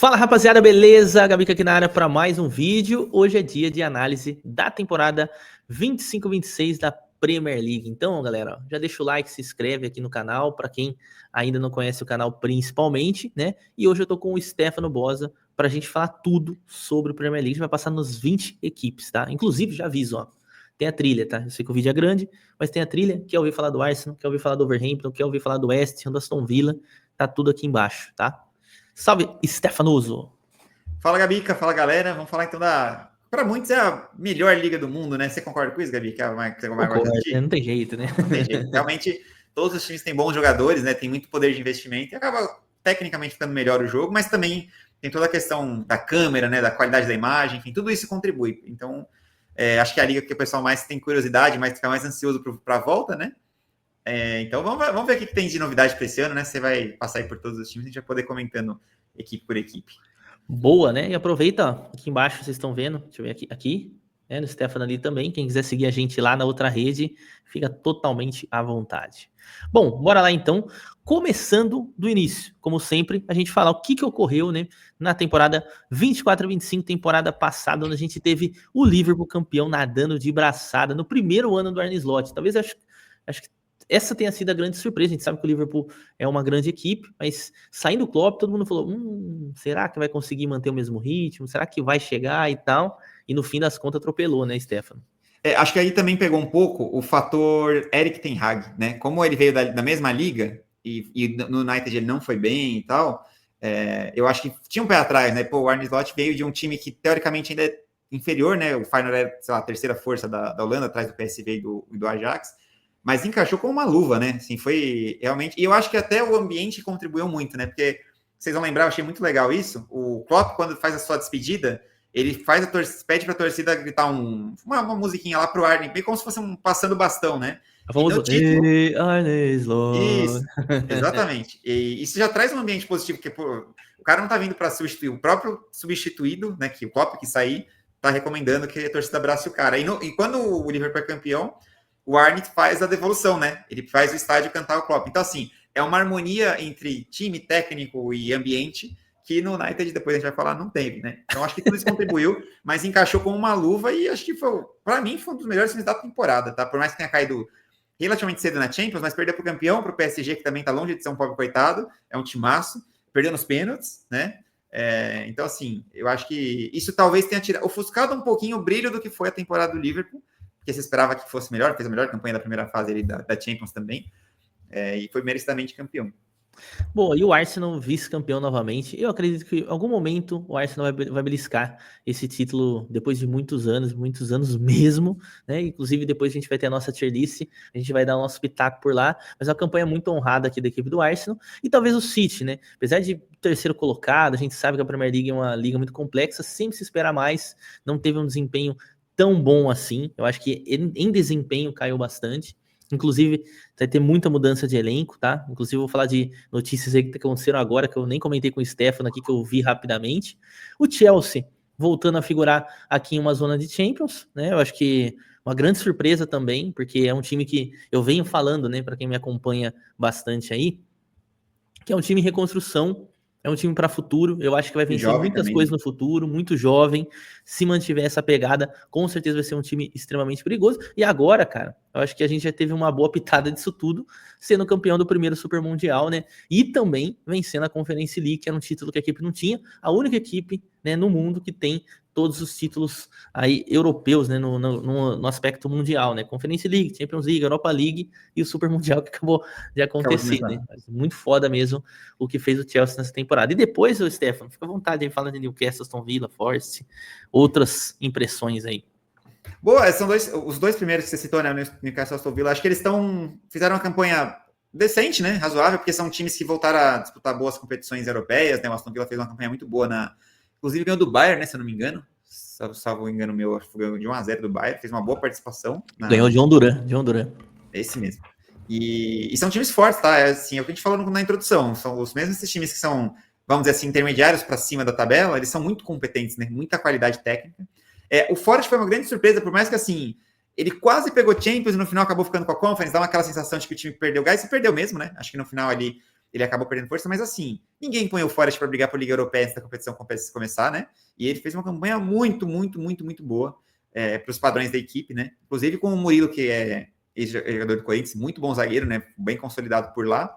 Fala rapaziada, beleza? Gabi aqui na área para mais um vídeo. Hoje é dia de análise da temporada 25-26 da Premier League. Então, galera, já deixa o like, se inscreve aqui no canal, para quem ainda não conhece o canal principalmente, né? E hoje eu tô com o Stefano Bosa pra gente falar tudo sobre o Premier League. A gente vai passar nos 20 equipes, tá? Inclusive, já aviso, ó, tem a trilha, tá? Eu sei que o vídeo é grande, mas tem a trilha. Quer ouvir falar do Arsenal, quer ouvir falar do Wolverhampton, quer ouvir falar do West Ham, do Aston Villa, tá tudo aqui embaixo, tá? Salve, Stefanoso! Fala, Gabica, fala, galera. Vamos falar então da... Para muitos é a melhor liga do mundo, né? Você concorda com isso, Gabi? Que é a que você mais gosta de assistir? Não tem jeito, né? Não tem jeito. Realmente, todos os times têm bons jogadores, né? Tem muito poder de investimento e acaba tecnicamente ficando melhor o jogo, mas também tem toda a questão da câmera, né? Da qualidade da imagem, enfim, tudo isso contribui. Então, acho que é a liga que o pessoal mais tem curiosidade, mais fica mais ansioso para a volta, né? Então, vamos ver o que tem de novidade para esse ano, né? Você vai passar aí por todos os times, a gente vai poder comentando equipe por equipe. Boa, né? E aproveita, ó, aqui embaixo vocês estão vendo, deixa eu ver aqui, né, no Stefano ali também. Quem quiser seguir a gente lá na outra rede, fica totalmente à vontade. Bom, bora lá então. Começando do início, como sempre, a gente falar o que ocorreu, né, na temporada 24-25, temporada passada, onde a gente teve o Liverpool campeão nadando de braçada no primeiro ano do Arne Slot. Talvez acho que essa tenha sido a grande surpresa. A gente sabe que o Liverpool é uma grande equipe, mas saindo o Klopp, todo mundo falou, será que vai conseguir manter o mesmo ritmo? Será que vai chegar e tal? E no fim das contas atropelou, né, Stefano? Acho que aí também pegou um pouco o fator Erik ten Hag, né? Como ele veio da mesma liga e no United ele não foi bem e tal, eu acho que tinha um pé atrás, né? Pô, o Arne Slot veio de um time que teoricamente ainda é inferior, né? O Feyenoord é, sei lá, a terceira força da Holanda, atrás do PSV e do Ajax, mas encaixou com uma luva, né? Assim, foi realmente... E eu acho que até o ambiente contribuiu muito, né? Porque, vocês vão lembrar, eu achei muito legal isso, o Klopp, quando faz a sua despedida, ele faz pede para a torcida gritar uma musiquinha lá pro Arne, meio como se fosse passando bastão, né? A famosa Arne Slot. Isso, exatamente. E isso já traz um ambiente positivo, porque pô, o cara não tá vindo para substituir, o próprio substituído, né, que o Klopp que sair, tá recomendando que a torcida abrace o cara. E quando o Liverpool é campeão, o Arne faz a devolução, né? Ele faz o estádio cantar o Klopp. Então, assim, é uma harmonia entre time, técnico e ambiente que no United, depois a gente vai falar, não teve, né? Então, acho que tudo isso contribuiu, mas encaixou como uma luva e acho que foi, para mim, foi um dos melhores times da temporada, tá? Por mais que tenha caído relativamente cedo na Champions, mas perdeu para o campeão, para o PSG, que também tá longe de ser um pobre coitado, é um timaço, perdeu nos pênaltis, né? Então, assim, eu acho que isso talvez tenha ofuscado um pouquinho o brilho do que foi a temporada do Liverpool, porque se esperava que fosse melhor, fez a melhor campanha da primeira fase ali da Champions também, e foi merecidamente campeão. Bom, e o Arsenal vice-campeão novamente. Eu acredito que em algum momento o Arsenal vai beliscar esse título depois de muitos anos mesmo, né? Inclusive depois a gente vai ter a nossa tier list, a gente vai dar o nosso pitaco por lá, mas é uma campanha muito honrada aqui da equipe do Arsenal e talvez o City, né? Apesar de terceiro colocado, a gente sabe que a Premier League é uma liga muito complexa, sempre se espera mais, não teve um desempenho tão bom assim. Eu acho que em desempenho caiu bastante. Inclusive, vai ter muita mudança de elenco, tá? Inclusive, vou falar de notícias aí que aconteceram agora, que eu nem comentei com o Stefano aqui, que eu vi rapidamente. O Chelsea voltando a figurar aqui em uma zona de Champions, né? Eu acho que uma grande surpresa também, porque é um time que eu venho falando, né, para quem me acompanha bastante aí, que é um time em reconstrução, é um time para futuro. Eu acho que vai vencer muitas também, coisas né? no futuro, muito jovem. Se mantiver essa pegada, com certeza vai ser um time extremamente perigoso. E agora, cara, eu acho que a gente já teve uma boa pitada disso tudo, sendo campeão do primeiro Super Mundial, né? E também vencendo a Conference League, que era um título que a equipe não tinha. A única equipe, né, no mundo que tem todos os títulos aí europeus, né, no aspecto mundial, né? Conference League, Champions League, Europa League e o Super Mundial que acabou de acontecer, né? Mas muito foda mesmo o que fez o Chelsea nessa temporada. E depois, o Stefano, fica à vontade aí, fala de Newcastle, Aston Villa, Forest, outras impressões aí. Boa, são os dois primeiros que você citou, né? Newcastle e Aston Villa. Acho que eles fizeram uma campanha decente, né? Razoável, porque são times que voltaram a disputar boas competições europeias, né? O Aston Villa fez uma campanha muito boa inclusive ganhou do Bayern, né? Se eu não me engano. Salvo engano meu, acho que ganhou de 1-0 do Bayern, fez uma boa participação. Ganhou de Honduras. Esse mesmo. E são times fortes, tá? Assim, é o que a gente falou na introdução. São os mesmos esses times que são, vamos dizer assim, intermediários para cima da tabela, eles são muito competentes, né? Muita qualidade técnica. O Forest foi uma grande surpresa, por mais que, assim, ele quase pegou Champions e no final acabou ficando com a Conference, dá aquela sensação de que o time perdeu gás, e perdeu mesmo, né? Acho que no final ali ele acabou perdendo força, mas assim, ninguém põe o Forest para brigar por Liga Europeia antes da competição começar, né? E ele fez uma campanha muito boa para os padrões da equipe, né? Inclusive com o Murilo, que é ex-jogador do Corinthians, muito bom zagueiro, né? Bem consolidado por lá.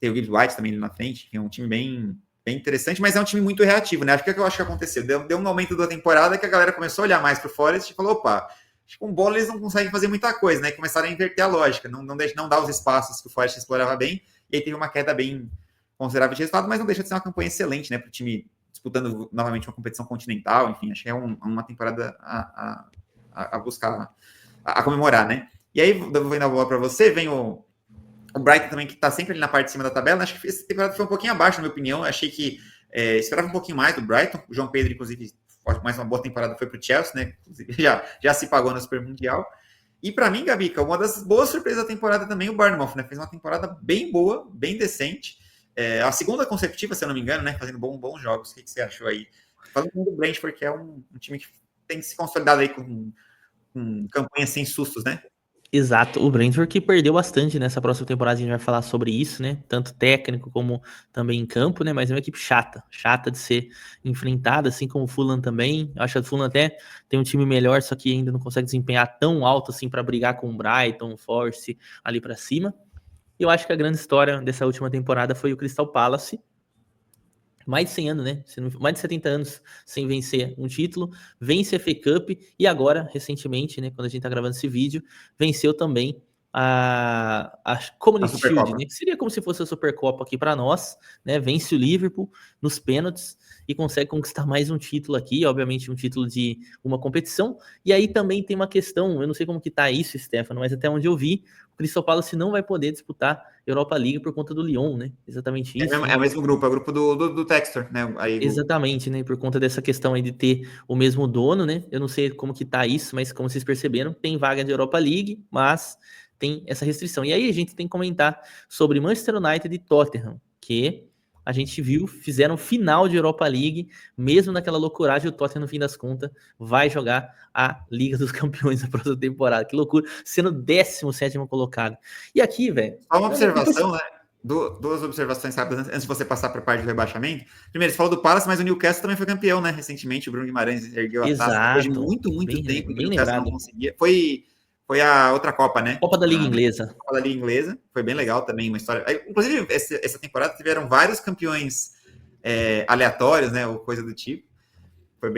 Tem o Gibbs White também ali na frente, que é um time bem interessante, mas é um time muito reativo, né? Acho que é o que eu acho que aconteceu. Deu um momento da temporada que a galera começou a olhar mais para o Forest e falou, opa, acho que com bola eles não conseguem fazer muita coisa, né? E começaram a inverter a lógica, não dar os espaços que o Forest explorava bem, e aí teve uma queda bem considerável de resultado, mas não deixa de ser uma campanha excelente, né? Para o time disputando novamente uma competição continental, enfim, acho que é uma temporada a buscar, a comemorar, né? E aí, vou indo a bola para você, vem o Brighton também, que está sempre ali na parte de cima da tabela. Acho que essa temporada foi um pouquinho abaixo, na minha opinião. Eu achei que esperava um pouquinho mais do Brighton. O João Pedro, inclusive, mais uma boa temporada foi para o Chelsea, né? Inclusive, já se pagou no Super Mundial. E para mim, Gabica, uma das boas surpresas da temporada também, o Bournemouth, né? Fez uma temporada bem boa, bem decente. A segunda consecutiva, se eu não me engano, né? Fazendo bons jogos. O que você achou aí? Falando do Brentford, que é um time que tem se consolidado aí com campanhas sem sustos, né? Exato, o Brentford que perdeu bastante nessa próxima temporada, a gente vai falar sobre isso, né? Tanto técnico como também em campo, né? Mas é uma equipe chata de ser enfrentada, assim como o Fulham também. Eu acho que o Fulham até tem um time melhor, só que ainda não consegue desempenhar tão alto assim para brigar com o Brighton, o Force ali para cima. E eu acho que a grande história dessa última temporada foi o Crystal Palace. Mais de 100 anos, né? Mais de 70 anos sem vencer um título, vence a FA Cup e agora, recentemente, né, quando a gente tá gravando esse vídeo, venceu também a Community Shield, né? Que seria como se fosse a Supercopa aqui para nós, né? Vence o Liverpool nos pênaltis e consegue conquistar mais um título aqui, obviamente um título de uma competição. E aí também tem uma questão, eu não sei como que tá isso, Stefano, mas até onde eu vi, o Crystal Palace não vai poder disputar Europa League por conta do Lyon, né? Exatamente isso. É o mesmo grupo, é o grupo do Textor, né? Aí, exatamente, né? Por conta dessa questão aí de ter o mesmo dono, né? Eu não sei como que tá isso, mas como vocês perceberam, tem vaga de Europa League, mas tem essa restrição. E aí a gente tem que comentar sobre Manchester United e Tottenham, que a gente viu, fizeram final de Europa League, mesmo naquela loucuragem, o Tottenham, no fim das contas, vai jogar a Liga dos Campeões na próxima temporada. Que loucura, sendo 17º colocado. E aqui, velho... Só uma observação, né? Duas observações rápidas antes de você passar para a parte do rebaixamento. Primeiro, você falou do Palace, mas o Newcastle também foi campeão, né? Recentemente, o Bruno Guimarães ergueu a taça depois de muito tempo que o Newcastle não conseguia. Foi a outra Copa, né? Copa da Liga Inglesa. Copa da Liga Inglesa. Foi bem legal também, uma história. Inclusive, essa temporada tiveram vários campeões aleatórios, né? Ou coisa do tipo. Foi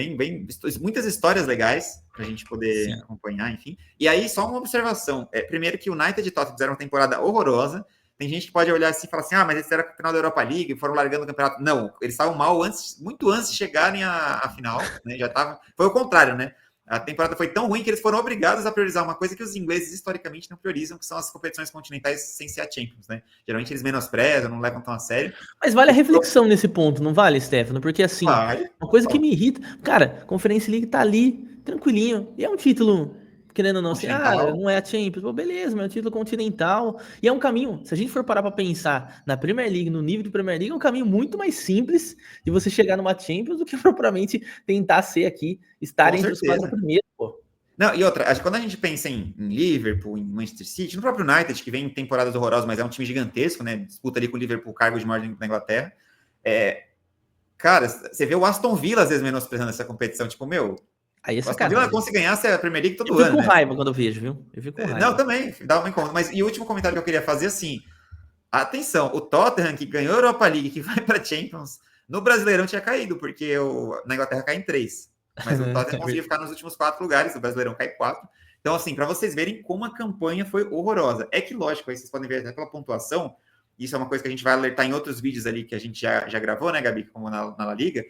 muitas histórias legais para a gente poder acompanhar, enfim. E aí, só uma observação. Primeiro que o United e Tottenham fizeram uma temporada horrorosa. Tem gente que pode olhar assim e falar assim, mas eles eram o final da Europa League, foram largando o campeonato. Não, eles estavam mal muito antes de chegarem à final, né? Foi o contrário, né? A temporada foi tão ruim que eles foram obrigados a priorizar uma coisa que os ingleses historicamente não priorizam, que são as competições continentais sem ser a Champions, né? Geralmente eles menosprezam, não levam tão a sério. Mas vale a reflexão nesse ponto, não vale, Stefano? Porque assim, uma coisa que me irrita, cara, Conference League tá ali, tranquilinho, e é um título, querendo ou não, assim, não é a Champions, pô, beleza, mas é um título continental, e é um caminho, se a gente for parar pra pensar na Premier League, no nível de Premier League, é um caminho muito mais simples de você chegar numa Champions do que propriamente tentar ser aqui, estar entre os 4 primeiros, pô. Não, e outra, quando a gente pensa em Liverpool, em Manchester City, no próprio United, que vem em temporadas horrorosas, mas é um time gigantesco, né? Disputa ali com o Liverpool, cargo de maior da Inglaterra. Cara, você vê o Aston Villa às vezes menosprezando essa competição, tipo, meu... Aí o Aston Villa consegue ganhar a Premier League todo ano, Eu fico com raiva quando eu vejo, viu? Eu fico com raiva. Não, também, dá uma incômoda. Mas, e o último comentário que eu queria fazer, assim, atenção, o Tottenham, que ganhou a Europa League, que vai para Champions, no Brasileirão tinha caído, porque na Inglaterra cai em 3. Mas o Tottenham conseguiu ficar nos últimos 4 lugares, o Brasileirão cai 4. Então, assim, para vocês verem como a campanha foi horrorosa. É que, lógico, aí vocês podem ver até pela pontuação, isso é uma coisa que a gente vai alertar em outros vídeos ali que a gente já gravou, né, Gabi, como na La Liga.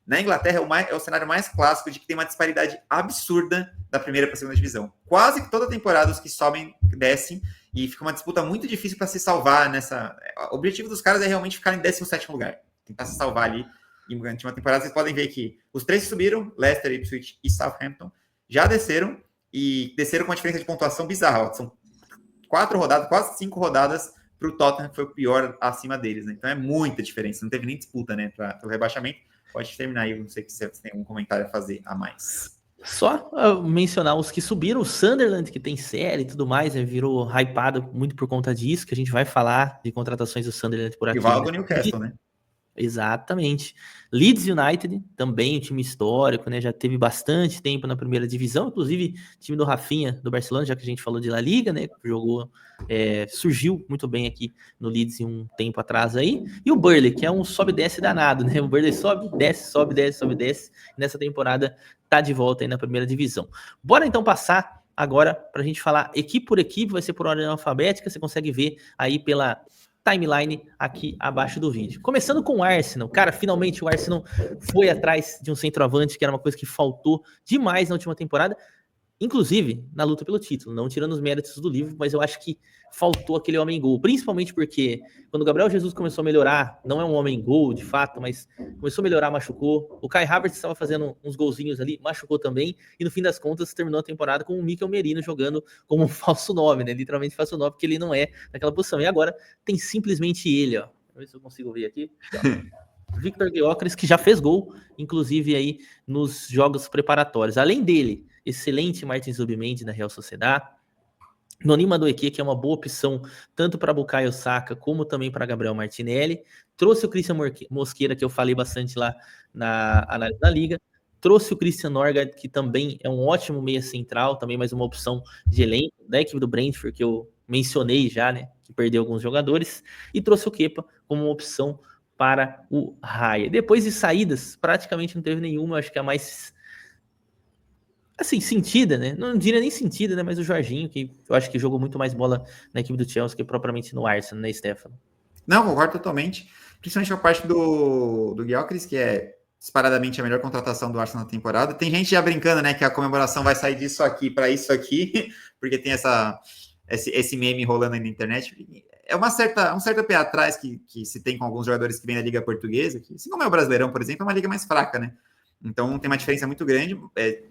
Na Inglaterra é o cenário mais clássico de que tem uma disparidade absurda da primeira para a segunda divisão. Quase que toda temporada os que sobem descem e fica uma disputa muito difícil para se salvar nessa... O objetivo dos caras é realmente ficar em 17º lugar. Tentar se salvar ali. E na última temporada vocês podem ver que os 3 que subiram, Leicester, Ipswich e Southampton, já desceram e desceram com uma diferença de pontuação bizarra. São 4 rodadas, quase 5 rodadas para o Tottenham, que foi o pior acima deles, né? Então é muita diferença. Não teve nem disputa, né, para o rebaixamento. Pode terminar aí, não sei se você tem algum comentário a fazer a mais. Só mencionar os que subiram, o Sunderland, que tem série e tudo mais, né, virou hypado muito por conta disso, que a gente vai falar de contratações do Sunderland por aqui Rival ainda. do Newcastle, né? Exatamente. Leeds United, também um time histórico, né? Já teve bastante tempo na primeira divisão, inclusive time do Rafinha, do Barcelona, já que a gente falou de La Liga, né? Jogou, surgiu muito bem aqui no Leeds em um tempo atrás aí. E o Burnley, que é um sobe e desce danado, né? O Burnley sobe, desce, sobe, desce, sobe, desce. Nessa temporada tá de volta aí na primeira divisão. Bora então passar agora para a gente falar equipe por equipe, vai ser por ordem alfabética, você consegue ver aí pela timeline aqui abaixo do vídeo. Começando com o Arsenal. Cara, finalmente o Arsenal foi atrás de um centroavante, que era uma coisa que faltou demais na última temporada, inclusive na luta pelo título, não tirando os méritos do livro, mas eu acho que faltou aquele homem-gol, principalmente porque quando o Gabriel Jesus começou a melhorar, não é um homem-gol de fato, mas começou a melhorar, machucou. O Kai Havertz estava fazendo uns golzinhos ali, machucou também, e no fim das contas terminou a temporada com o Mikel Merino jogando como um falso 9, né? Literalmente falso 9, porque ele não é naquela posição. E agora tem simplesmente ele, ó. Deixa eu ver se eu consigo ver aqui. Victor Gyökeres, que já fez gol, inclusive aí nos jogos preparatórios. Além dele, excelente Martin Zubimendi na Real Sociedad. Noni Madueke, que é uma boa opção tanto para Bukayo Saka como também para Gabriel Martinelli. Trouxe o Christian Mosquera, que eu falei bastante lá na análise da Liga. Trouxe o Christian Norgard, que também é um ótimo meia central, também mais uma opção de elenco da equipe do Brentford, que eu mencionei já, né, que perdeu alguns jogadores. E trouxe o Kepa como uma opção para o Raya. Depois de saídas, praticamente não teve nenhuma, acho que a mais assim, sentida, né? Não diria nem sentida, né? Mas o Jorginho, que eu acho que jogou muito mais bola na equipe do Chelsea que propriamente no Arsenal, né, Stefano? Não, concordo totalmente. Principalmente a parte do Gyökeres, que é disparadamente a melhor contratação do Arsenal na temporada. Tem gente já brincando, né, que a comemoração vai sair disso aqui para isso aqui, porque tem esse meme rolando aí na internet. É um certo pé atrás que se tem com alguns jogadores que vêm da Liga Portuguesa, que, se não é o Brasileirão, por exemplo, é uma liga mais fraca, né? Então tem uma diferença muito grande.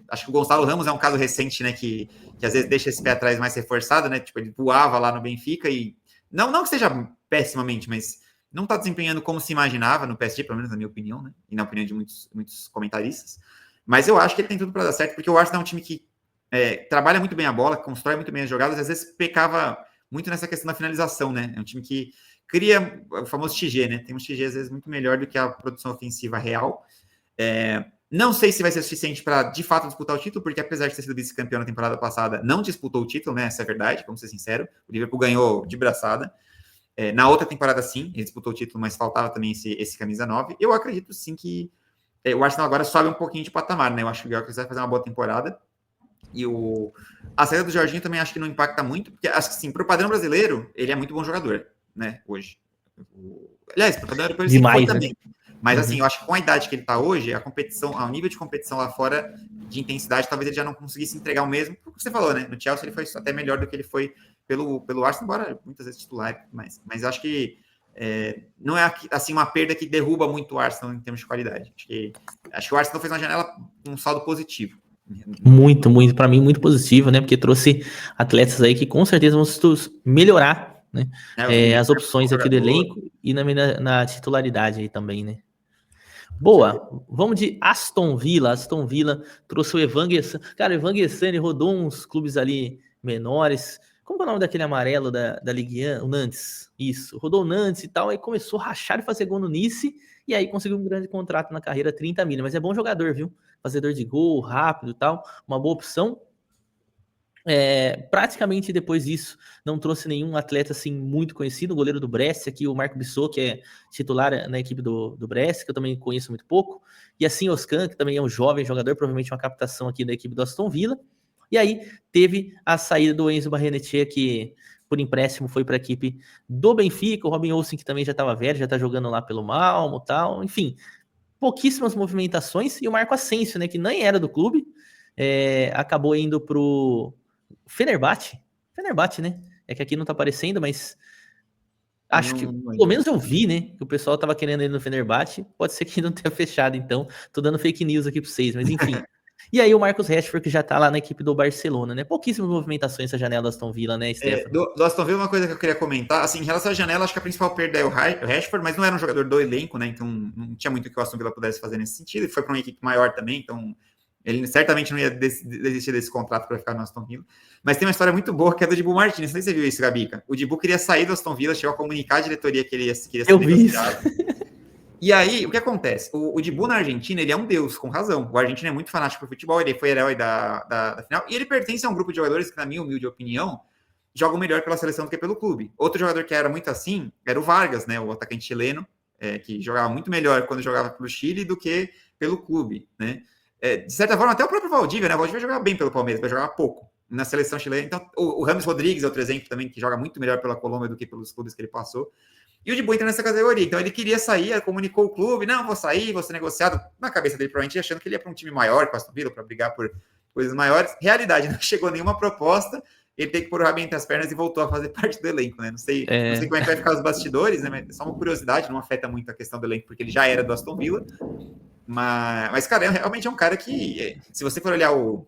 Acho que o Gonçalo Ramos é um caso recente, né, que às vezes deixa esse pé atrás mais reforçado, né? Tipo, ele voava lá no Benfica e não que seja pessimamente, mas não está desempenhando como se imaginava no PSG, pelo menos na minha opinião, né? E na opinião de muitos comentaristas. Mas eu acho que ele tem tudo para dar certo, porque o Arsenal é um time que trabalha muito bem a bola, constrói muito bem as jogadas, às vezes pecava muito nessa questão da finalização, né? É um time que cria o famoso XG, né? Tem um XG às vezes muito melhor do que a produção ofensiva real. Não sei se vai ser suficiente para, de fato, disputar o título, porque apesar de ter sido vice-campeão na temporada passada, não disputou o título, né? Essa é a verdade, vamos ser sinceros. O Liverpool ganhou de braçada. Na outra temporada, sim, ele disputou o título, mas faltava também esse camisa 9. Eu acredito, sim, que o Arsenal agora sobe um pouquinho de patamar, né? Eu acho que o Gyökeres vai fazer uma boa temporada. E a saída do Jorginho também acho que não impacta muito, porque acho que, sim, para o padrão brasileiro, ele é muito bom jogador, né? Hoje. Aliás, para o padrão europeu ele sempre foi também. Mas, assim, eu acho que com a idade que ele está hoje, a competição, o nível de competição lá fora, de intensidade, talvez ele já não conseguisse entregar o mesmo, porque você falou, né? No Chelsea ele foi até melhor do que ele foi pelo Arsenal, embora muitas vezes titular, mas acho que não é assim uma perda que derruba muito o Arsenal em termos de qualidade. Acho que o Arsenal fez uma janela com um saldo positivo. Muito, para mim, muito positivo, né? Porque trouxe atletas aí que com certeza vão melhorar, né? As opções aqui do elenco e na titularidade aí também, né? Boa, vamos de Aston Villa. Aston Villa trouxe o Evan Guessani. Cara, o Evan Guessani rodou uns clubes ali menores. Como é o nome daquele amarelo da Ligue 1? O Nantes. Isso, rodou o Nantes e tal. Aí começou a rachar e fazer gol no Nice. E aí conseguiu um grande contrato na carreira, 30 milhas. Mas é bom jogador, viu? Fazedor de gol, rápido e tal. Uma boa opção. Praticamente depois disso não trouxe nenhum atleta assim muito conhecido. O goleiro do Brest aqui, o Marco Bissot, que é titular na equipe do Brest, que eu também conheço muito pouco, e assim Oscan, que também é um jovem jogador, provavelmente uma captação aqui da equipe do Aston Villa. E aí teve a saída do Enzo Barrenetxea, que por empréstimo foi para a equipe do Benfica, o Robin Olsen, que também já estava velho, já está jogando lá pelo Malmo e tal, enfim, pouquíssimas movimentações. E o Marco Asensio, né, que nem era do clube, acabou indo pro Fenerbahçe, né? É que aqui não tá aparecendo, mas acho que, pelo menos eu vi, né? Que o pessoal tava querendo ir no Fenerbahçe. Pode ser que não tenha fechado, então. Tô dando fake news aqui pra vocês, mas enfim. E aí o Marcus Rashford, que já tá lá na equipe do Barcelona, né? Pouquíssimas movimentações essa janela do Aston Villa, né, Stefano? Do Aston Villa, uma coisa que eu queria comentar, assim, em relação à janela, acho que a principal perda é o Rashford, mas não era um jogador do elenco, né? Então não tinha muito que o Aston Villa pudesse fazer nesse sentido. Ele foi para uma equipe maior também, então Ele certamente não ia desistir desse contrato para ficar no Aston Villa. Mas tem uma história muito boa que é do Dibu Martins. Não sei se você viu isso, Gabica. O Dibu queria sair do Aston Villa, chegou a comunicar à diretoria que ele queria ser negociado. E aí, o que acontece? O Dibu na Argentina, ele é um deus, com razão. O argentino é muito fanático por futebol, ele foi herói da final. E ele pertence a um grupo de jogadores que, na minha humilde opinião, jogam melhor pela seleção do que pelo clube. Outro jogador que era muito assim era o Vargas, né? O atacante chileno, que jogava muito melhor quando jogava pelo Chile do que pelo clube, né? De certa forma, até o próprio Valdívia, né? O Valdívia jogava bem pelo Palmeiras, vai jogar pouco na seleção chilena. Então, o Rames Rodrigues é outro exemplo também, que joga muito melhor pela Colômbia do que pelos clubes que ele passou. E o Dibu entra nessa categoria. Então, ele queria sair, comunicou o clube, não, vou sair, vou ser negociado. Na cabeça dele, provavelmente, achando que ele ia para um time maior, para Aston Villa, para brigar por coisas maiores. Realidade, não chegou nenhuma proposta. Ele tem que pôr o rabinho entre as pernas e voltou a fazer parte do elenco, né? Não sei como é que vai ficar os bastidores, né? Mas é só uma curiosidade, não afeta muito a questão do elenco, porque ele já era do Aston Villa. Mas cara, realmente é um cara que, se você for olhar o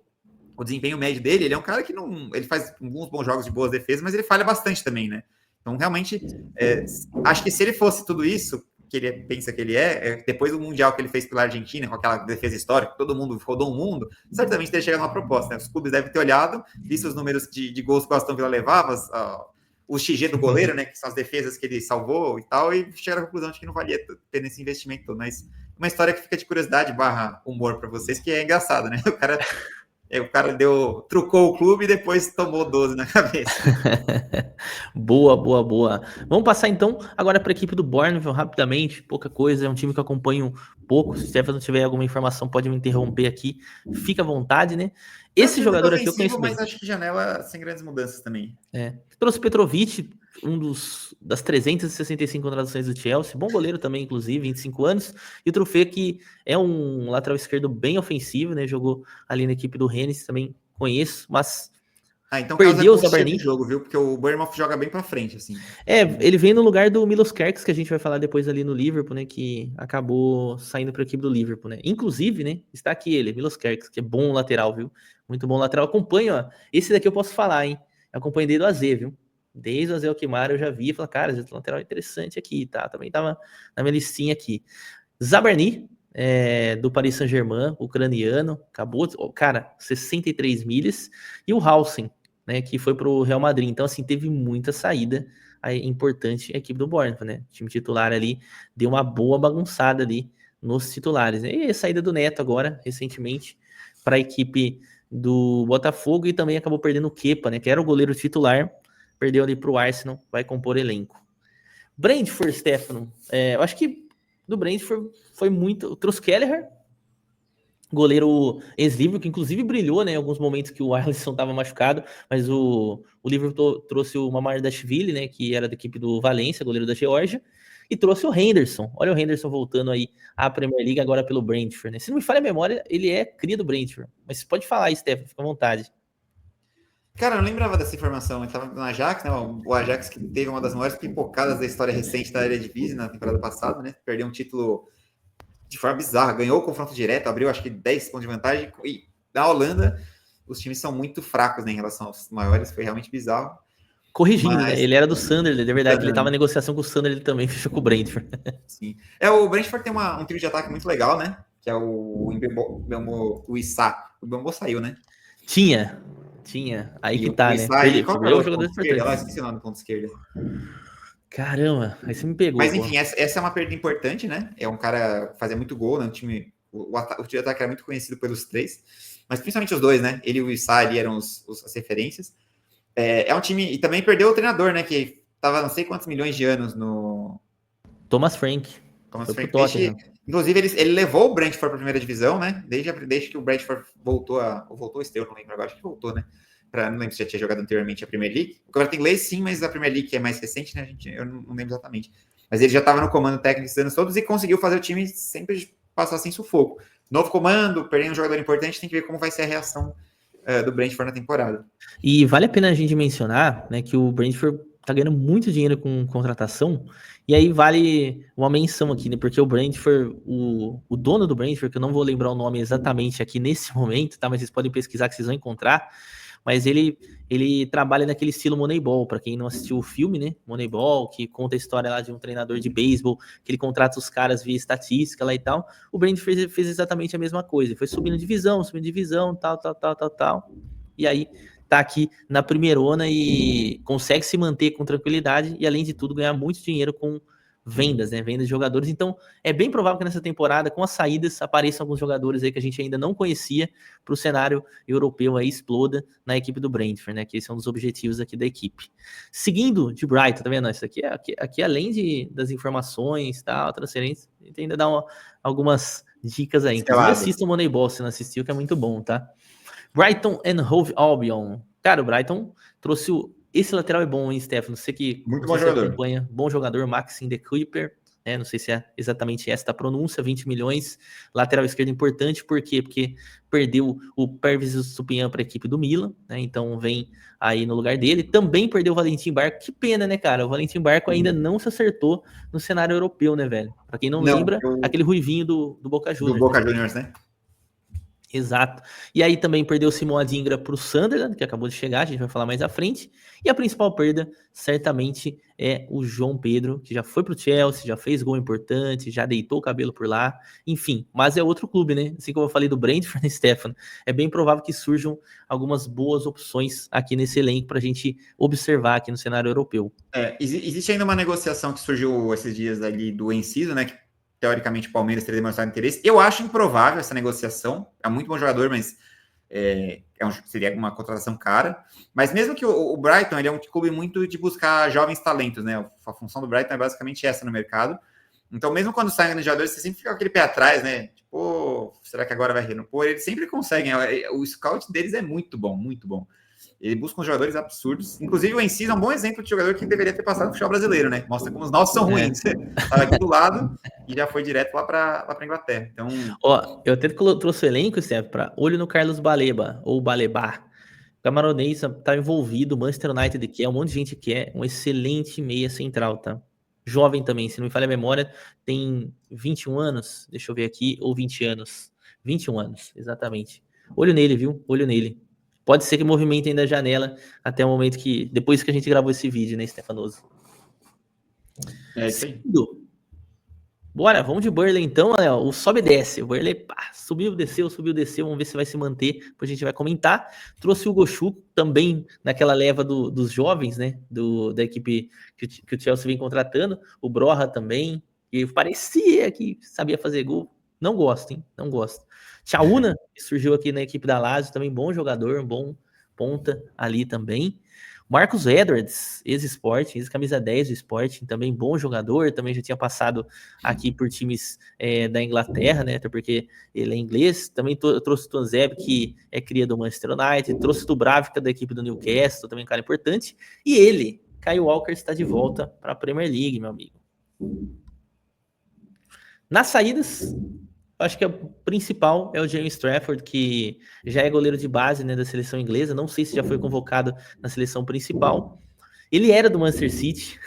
desempenho médio dele, ele é um cara que não... Ele faz alguns bons jogos de boas defesas, mas ele falha bastante também, né? Então, realmente, acho que se ele fosse tudo isso que ele pensa que ele depois do Mundial que ele fez pela Argentina, com aquela defesa histórica, todo mundo rodou o mundo, certamente teria chegado numa proposta, né? Os clubes devem ter olhado, visto os números de gols que o Aston Villa levava, o XG do goleiro, né, que são as defesas que ele salvou e tal, e chegaram à conclusão de que não valia ter esse investimento todo. Mas uma história que fica de curiosidade / humor para vocês, que é engraçada, né? O cara trucou o clube e depois tomou 12 na cabeça. Boa. Vamos passar então agora para a equipe do Bournemouth rapidamente, pouca coisa, é um time que eu acompanho pouco. Se o Stefano tiver alguma informação, pode me interromper aqui, fica à vontade, né? Esse jogador aqui eu conheço bem. Mas acho que janela sem grandes mudanças também. Trouxe Petrovic, das 365 contratações do Chelsea, bom goleiro também, inclusive, 25 anos, e o Truffet, que é um lateral esquerdo bem ofensivo, né? Jogou ali na equipe do Rennes, também conheço, mas então perdeu o Zabarni. Jogo, viu? Porque o Bournemouth joga bem pra frente, assim. Ele vem no lugar do Milos Kerkez, que a gente vai falar depois ali no Liverpool, né? Que acabou saindo para a equipe do Liverpool, né? Inclusive, né? Está aqui ele, Milos Kerkez, que é bom lateral, viu? Muito bom lateral. Acompanho, ó. Esse daqui eu posso falar, hein? Acompanhei desde o AZ, viu? Desde o AZ Alkmaar eu já vi e falei, cara, esse lateral é interessante aqui, tá? Também tava na minha listinha aqui. Zabarni, do Paris Saint-Germain, ucraniano, acabou, cara, 63 milhas. E o Hausen, né, que foi pro Real Madrid. Então, assim, teve muita saída importante a equipe do Bournemouth, né? O time titular ali deu uma boa bagunçada ali nos titulares, né? E a saída do Neto agora, recentemente, para a equipe do Botafogo, e também acabou perdendo o Kepa, né? Que era o goleiro titular, perdeu ali pro Arsenal, vai compor elenco. Brentford, Stefano, eu acho que do Brentford foi muito... Trouxe Kelleher, goleiro ex-Liverpool, que inclusive brilhou, né, em alguns momentos que o Alisson estava machucado, mas o Liverpool trouxe o Mamardashvili, né, que era da equipe do Valência, goleiro da Geórgia, e trouxe o Henderson. Olha o Henderson voltando aí à Premier League agora pelo Brentford, né? Se não me falha a memória, ele é cria do Brentford. Mas você pode falar aí, Stefano, fica à vontade. Cara, eu não lembrava dessa informação. Eu estava no Ajax, né? O Ajax que teve uma das maiores pipocadas da história recente da Eredivisie na temporada passada, né? Perdeu um título de forma bizarra, ganhou o confronto direto, abriu acho que 10 pontos de vantagem, e na Holanda os times são muito fracos, né, em relação aos maiores, foi realmente bizarro. Corrigindo, né? Ele era do Sunderland, é verdade, ele estava em negociação com o Sunderland também, fechou com o Brentford. Sim. O Brentford tem um trio de ataque muito legal, né? Que é o Issa. O Mbembo saiu, né? Tinha. Aí que tá, né? Qual é o jogador de esquerda? Lá, esqueci o nome do ponto esquerda. Caramba, aí você me pegou. Mas enfim, essa é uma perda importante, né? É um cara que fazia muito gol, né? O time de ataque era muito conhecido pelos três, mas principalmente os dois, né? Ele e o Issa ali eram as referências. É um time, e também perdeu o treinador, né? Que tava não sei quantos milhões de anos no... Thomas Frank. Inclusive, ele levou o Brentford para a primeira divisão, né? Desde que o Brentford voltou a estrear, não lembro agora, acho que voltou, né? Não lembro se já tinha jogado anteriormente a Premier League. O campeonato inglês, sim, mas a Premier League, que é mais recente, né? Eu não lembro exatamente. Mas ele já estava no comando técnico esses anos todos e conseguiu fazer o time sempre passar sem sufoco. Novo comando, perdendo um jogador importante, tem que ver como vai ser a reação do Brentford na temporada. E vale a pena a gente mencionar, né, que o Brentford tá ganhando muito dinheiro com contratação, e aí vale uma menção aqui, né, porque o Brentford, o dono do Brentford, que eu não vou lembrar o nome exatamente aqui nesse momento, tá, mas vocês podem pesquisar que vocês vão encontrar, mas ele trabalha naquele estilo Moneyball, para quem não assistiu o filme, né? Moneyball, que conta a história lá de um treinador de beisebol, que ele contrata os caras via estatística lá e tal. O Brentford fez exatamente a mesma coisa, foi subindo divisão, tal. E aí tá aqui na primeirona e consegue se manter com tranquilidade e, além de tudo, ganhar muito dinheiro com vendas, né? Vendas de jogadores. Então, é bem provável que nessa temporada, com as saídas, apareçam alguns jogadores aí que a gente ainda não conhecia para o cenário europeu aí exploda na equipe do Brentford, né? Que esse é um dos objetivos aqui da equipe. Seguindo de Brighton, tá vendo? Isso aqui além das informações, tal, transferência, a gente ainda dá algumas dicas aí. Inclusive, assista o Moneyball se não assistiu, que é muito bom, tá? Brighton and Hove Albion. Cara, o Brighton trouxe esse lateral é bom, hein, Stefano? Você que muito bom jogador. Acompanha, bom jogador, Maxim de Kuiper, né? Não sei se é exatamente esta a pronúncia, 20 milhões, lateral esquerdo importante, por quê? Porque perdeu o Pervis Stupinhan para a equipe do Milan, né? Então vem aí no lugar dele. Também perdeu o Valentim Barco, que pena, né, cara? O Valentim Barco ainda não se acertou no cenário europeu, né, velho? Para quem não lembra, aquele ruivinho do Boca Juniors. Do Boca Juniors, né? Exato. E aí também perdeu o Simão Adingra para o Sunderland, que acabou de chegar, a gente vai falar mais à frente. E a principal perda, certamente, é o João Pedro, que já foi para o Chelsea, já fez gol importante, já deitou o cabelo por lá. Enfim, mas é outro clube, né? Assim como eu falei do Brentford, Stefano, é bem provável que surjam algumas boas opções aqui nesse elenco para a gente observar aqui no cenário europeu. Existe ainda uma negociação que surgiu esses dias ali do Enciso, né? Que teoricamente o Palmeiras teria demonstrado interesse. Eu acho improvável essa negociação. É muito bom jogador, mas seria uma contratação cara. Mas mesmo que o Brighton, ele é um clube muito de buscar jovens talentos, né? A função do Brighton é basicamente essa no mercado. Então, mesmo quando saem grandes jogadores, você sempre fica com aquele pé atrás, né? Tipo, será que agora vai repor? Eles sempre conseguem. O scout deles é muito bom, muito bom. Ele busca uns jogadores absurdos. Inclusive, o Enciso é um bom exemplo de jogador que deveria ter passado no futebol brasileiro, né? Mostra como os nossos são ruins. Estava aqui do lado e já foi direto lá para Inglaterra. Então, eu até trouxe o elenco, Steph, para olho no Carlos Baleba, ou Baleba. O camaronês tá envolvido, o Manchester United quer, um monte de gente quer, um excelente meia central, tá? Jovem também, se não me falha a memória, tem 21 anos, deixa eu ver aqui, ou 20 anos. 21 anos, exatamente. Olho nele, viu? Olho nele. Pode ser que movimente ainda a janela até o momento depois que a gente gravou esse vídeo, né, Stefanoso? Seguindo. Bora, vamos de Burnley então, né? O sobe e desce. O Burnley subiu, desceu. Vamos ver se vai se manter. Depois a gente vai comentar. Trouxe o Gochu também naquela leva dos jovens, né? Da equipe que o Chelsea vem contratando. O Broha também, que parecia que sabia fazer gol. Não gosto, hein? Não gosto. Chauna, que surgiu aqui na equipe da Lazio, também bom jogador, bom ponta ali também. Marcus Edwards, ex-Sporting, ex-camisa 10 do Sporting, também bom jogador, também já tinha passado aqui por times da Inglaterra, né? Até porque ele é inglês. Também trouxe o Tonzeb, que é cria do Manchester United, trouxe o Dubravka da equipe do Newcastle, também um cara importante. E ele, Kyle Walker, está de volta para a Premier League, meu amigo. Nas saídas, acho que o principal é o James Trafford, que já é goleiro de base, né, da seleção inglesa. Não sei se já foi convocado na seleção principal. Ele era do Manchester City,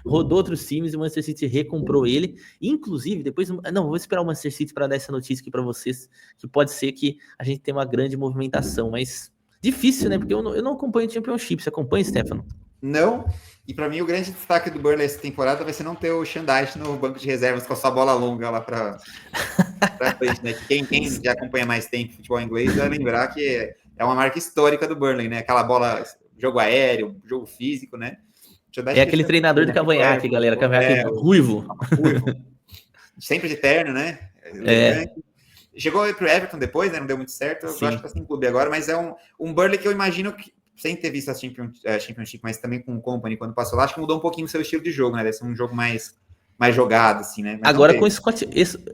rodou outros times e o Manchester City recomprou ele. Inclusive, depois... Não, vou esperar o Manchester City para dar essa notícia aqui para vocês, que pode ser que a gente tenha uma grande movimentação, mas difícil, né? Porque eu não acompanho o Championship. Você acompanha, Stefano? Não. E para mim, o grande destaque do Burnley essa temporada vai ser não ter o Shandite no banco de reservas com a sua bola longa lá para frente, né? Quem já acompanha mais tempo futebol inglês vai lembrar que é uma marca histórica do Burnley, né? Aquela bola, jogo aéreo, jogo físico, né? É aquele treinador de cavanhaque, galera. Cavanhaque ruivo. Sempre de terno, né? Elegante. Chegou pro Everton depois, né? Não deu muito certo. Eu acho que tá sem clube agora, mas é um Burnley que eu imagino que, sem ter visto a Championship, mas também com o Company quando passou lá, acho que mudou um pouquinho o seu estilo de jogo, né? Deve ser um jogo mais jogado, assim, né? Mas agora com o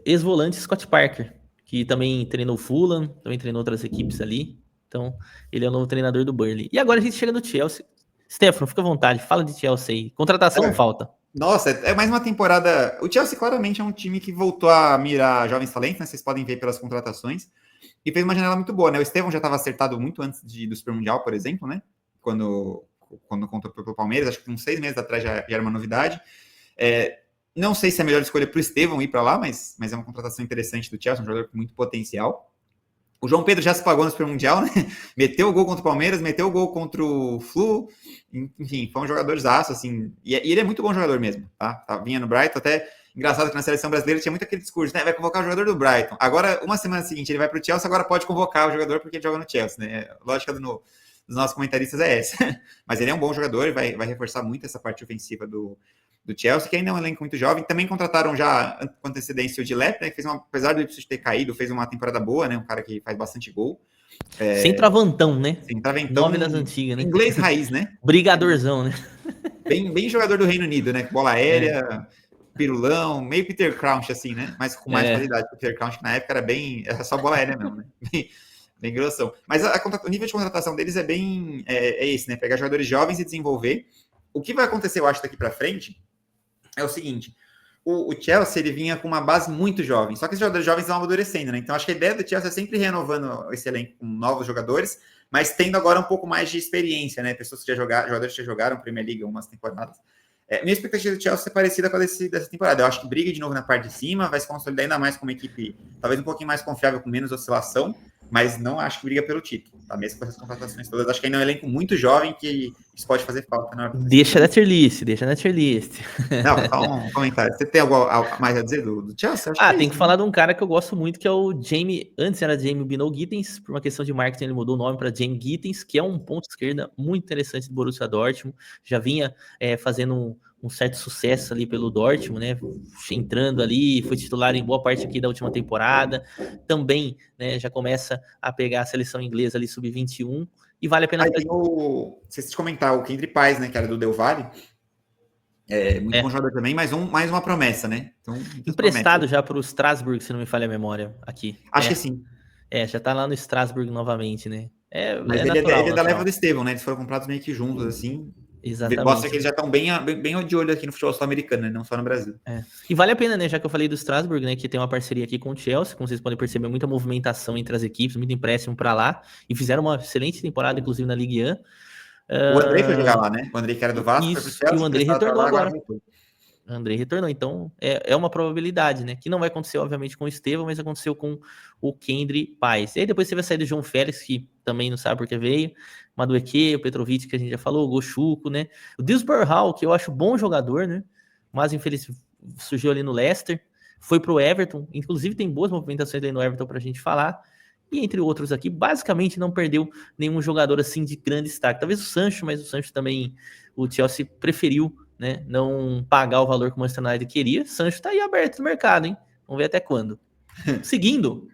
ex-volante Scott Parker, que também treinou o Fulham, também treinou outras equipes ali. Então, ele é o novo treinador do Burnley. E agora a gente chega no Chelsea. Stefano, fica à vontade, fala de Chelsea aí. Contratação não falta. Nossa, é mais uma temporada... O Chelsea claramente é um time que voltou a mirar jovens talentos, né? Vocês podem ver pelas contratações. E fez uma janela muito boa, né? O Estevão já estava acertado muito antes do Super Mundial, por exemplo, né? Quando contou pelo Palmeiras, acho que uns 6 meses atrás já era uma novidade. Não sei se é a melhor escolha para o Estevão ir para lá, mas é uma contratação interessante do Chelsea, um jogador com muito potencial. O João Pedro já se pagou no Super Mundial, né? Meteu o gol contra o Palmeiras, meteu o gol contra o Flu. Enfim, foi um jogadorzaço, assim. E ele é muito bom jogador mesmo, tá? Vinha no Brighton, até engraçado que na seleção brasileira tinha muito aquele discurso, né? Vai convocar o jogador do Brighton. Agora, uma semana seguinte, ele vai pro Chelsea, agora pode convocar o jogador porque ele joga no Chelsea, né? A lógica dos nossos comentaristas é essa. Mas ele é um bom jogador e vai reforçar muito essa parte ofensiva do Chelsea, que ainda é um elenco muito jovem. Também contrataram já com antecedência o Dilep, né, que fez apesar de ter caído, fez uma temporada boa, né, um cara que faz bastante gol. Centroavantão, né? Centroavantão. Nome das antigas, né? Inglês raiz, né? Brigadorzão, né? Bem jogador do Reino Unido, né? Bola aérea, pirulão, meio Peter Crouch, assim, né? Mas com mais qualidade que o Peter Crouch, que na época era só bola aérea mesmo, né? Bem grossão. Mas o nível de contratação deles é bem esse, né? Pegar jogadores jovens e desenvolver. O que vai acontecer, eu acho, daqui para frente é o seguinte: o Chelsea ele vinha com uma base muito jovem, só que os jogadores jovens vão amadurecendo, né? Então acho que a ideia do Chelsea é sempre renovando esse elenco com novos jogadores, mas tendo agora um pouco mais de experiência, né? Pessoas que jogadores que já jogaram Premier League algumas temporadas. Minha expectativa do Chelsea é parecida com a dessa temporada. Eu acho que briga de novo na parte de cima, vai se consolidar ainda mais como uma equipe talvez um pouquinho mais confiável, com menos oscilação, mas não acho que briga pelo título, tá? Mesmo com essas contratações todas. Acho que ainda é um elenco muito jovem que isso pode fazer falta na hora. Deixa na tier list. Não, só um comentário. Você tem algo mais a dizer do Chelsea? Tem que falar de um cara que eu gosto muito, que é o Jamie. Antes era Jamie Bino-Gittens, por uma questão de marketing ele mudou o nome para Jamie Gittens, que é um ponto esquerda muito interessante do Borussia Dortmund. Já vinha fazendo um certo sucesso ali pelo Dortmund, né? Entrando ali, foi titular em boa parte aqui da última temporada. Também, né, já começa a pegar a seleção inglesa ali sub-21 e vale a pena. Tem se você comentar, o Kendrick Pais, né, que era do Del Valle. Muito bom jogador também, mais uma promessa, né? Então, emprestado já para o Strasbourg, se não me falha a memória, aqui. Acho que sim. Já tá lá no Strasbourg novamente, né? Mas ele é da leva do Estevão, né? Eles foram comprados meio que juntos, assim. Exatamente. Mostra que eles já estão bem de olho aqui no futebol sul-americano, né? Não só no Brasil. E vale a pena, né? Já que eu falei do Strasbourg, né? Que tem uma parceria aqui com o Chelsea, como vocês podem perceber, muita movimentação entre as equipes, muito empréstimo para lá, e fizeram uma excelente temporada, inclusive na Ligue 1. O André foi jogar lá, né? O André que era do Vasco, isso, foi pro Chelsea, e o André retornou agora. O André retornou, então é uma probabilidade, né? Que não vai acontecer, obviamente, com o Estevão, mas aconteceu com o Kendrick Pais. E aí depois você vai sair do João Félix, que também não sabe por que veio, Madueke, o Petrovic, que a gente já falou, o Gochuco, né? O Dilsberg Hall, que eu acho bom jogador, né? Mas infelizmente surgiu ali no Leicester, foi pro Everton, inclusive tem boas movimentações aí no Everton pra gente falar. E entre outros aqui, basicamente não perdeu nenhum jogador assim de grande destaque. Talvez o Sancho, mas o Sancho também, o Chelsea preferiu, né, não pagar o valor que o Manchester United queria. Sancho tá aí aberto no mercado, hein? Vamos ver até quando. Seguindo,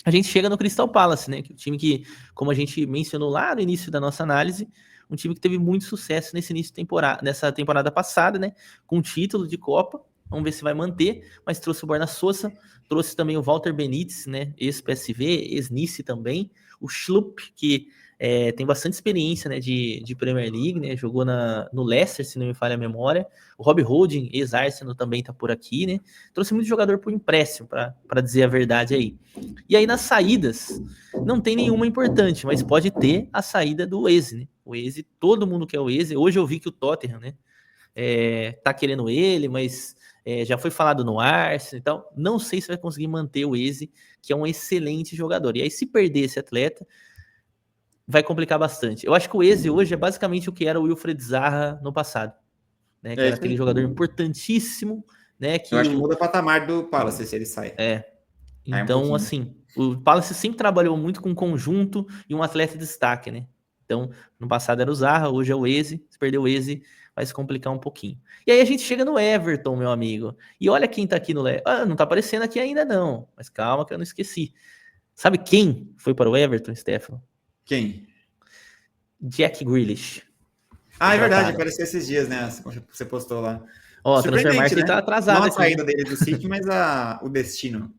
a gente chega no Crystal Palace, né? Que é o time que, como a gente mencionou lá no início da nossa análise, um time que teve muito sucesso nesse início de temporada, nessa temporada passada, né? Com título de Copa. Vamos ver se vai manter, mas trouxe o Borna Sosa, trouxe também o Walter Benítez, né? Ex-PSV, ex-Nice também. O Schlupp, que tem bastante experiência, né, de Premier League, né? Jogou no Leicester, se não me falha a memória. O Rob Holding, ex-Arsenal, também tá por aqui, né? Trouxe muito jogador por empréstimo, para dizer a verdade aí. E aí nas saídas, não tem nenhuma importante, mas pode ter a saída do Eze, né? O Eze, todo mundo quer o Eze. Hoje eu vi que o Tottenham, né, tá querendo ele, mas já foi falado no Arsenal, então não sei se vai conseguir manter o Eze, que é um excelente jogador. E aí, se perder esse atleta, vai complicar bastante. Eu acho que o Eze hoje é basicamente o que era o Wilfred Zaha no passado, né? Que era aquele jogador importantíssimo, né? Que eu acho que muda o patamar do Palace se ele sai. Então, assim, o Palace sempre trabalhou muito com conjunto e um atleta de destaque, né? Então, no passado era o Zaha, hoje é o Eze. Se perder o Eze, vai se complicar um pouquinho. E aí a gente chega no Everton, meu amigo. E olha quem tá aqui no não tá aparecendo aqui ainda não. Mas calma que eu não esqueci. Sabe quem foi para o Everton, Stefano? Quem? Jack Grealish. É verdade, apareceu esses dias, né? Você postou lá. Ó, o Transfermarkt, né? Tá atrasado. Não a saída dele do City, mas o destino.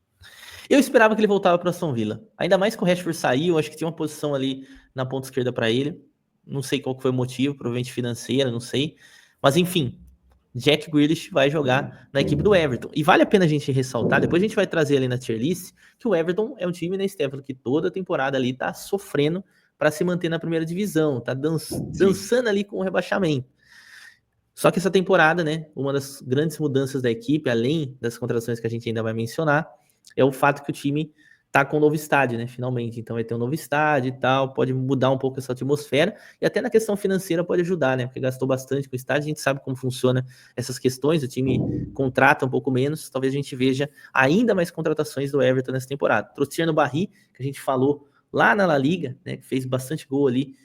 Eu esperava que ele voltava para Aston Villa. Ainda mais que o Rashford saiu, acho que tinha uma posição ali na ponta esquerda para ele. Não sei qual que foi o motivo, provavelmente financeira, não sei. Mas enfim, Jack Grealish vai jogar na equipe do Everton. E vale a pena a gente ressaltar, depois a gente vai trazer ali na tier list, que o Everton é um time, né, Stefano, que toda temporada ali tá sofrendo para se manter na primeira divisão, tá dançando ali com o rebaixamento. Só que essa temporada, né, uma das grandes mudanças da equipe, além das contratações que a gente ainda vai mencionar, é o fato que o time tá com um novo estádio, né? Finalmente. Então vai ter um novo estádio e tal, pode mudar um pouco essa atmosfera e até na questão financeira pode ajudar, né? Porque gastou bastante com o estádio, a gente sabe como funciona essas questões, o time contrata um pouco menos, talvez a gente veja ainda mais contratações do Everton nessa temporada. Trouxe Thierry Barry, que a gente falou lá na La Liga, né? Que fez bastante gol ali,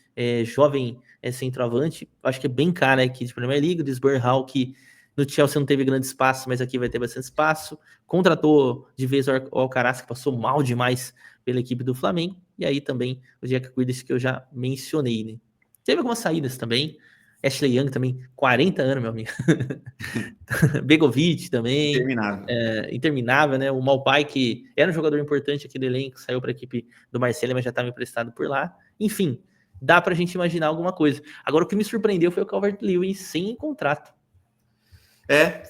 jovem centroavante, acho que é bem cara aqui de Premier League, o Desburhal, que no Chelsea não teve grande espaço, mas aqui vai ter bastante espaço. Contratou de vez o Alcaraz, que passou mal demais pela equipe do Flamengo. E aí também o Jack Grealish, que eu já mencionei, né? Teve algumas saídas também. Ashley Young também, 40 anos, meu amigo. Begovic também. Interminável. Interminável, né? O Maupay, que era um jogador importante aqui do elenco, saiu para a equipe do Marseille, mas já estava emprestado por lá. Enfim, dá para a gente imaginar alguma coisa. Agora, o que me surpreendeu foi o Calvert-Lewin sem contrato.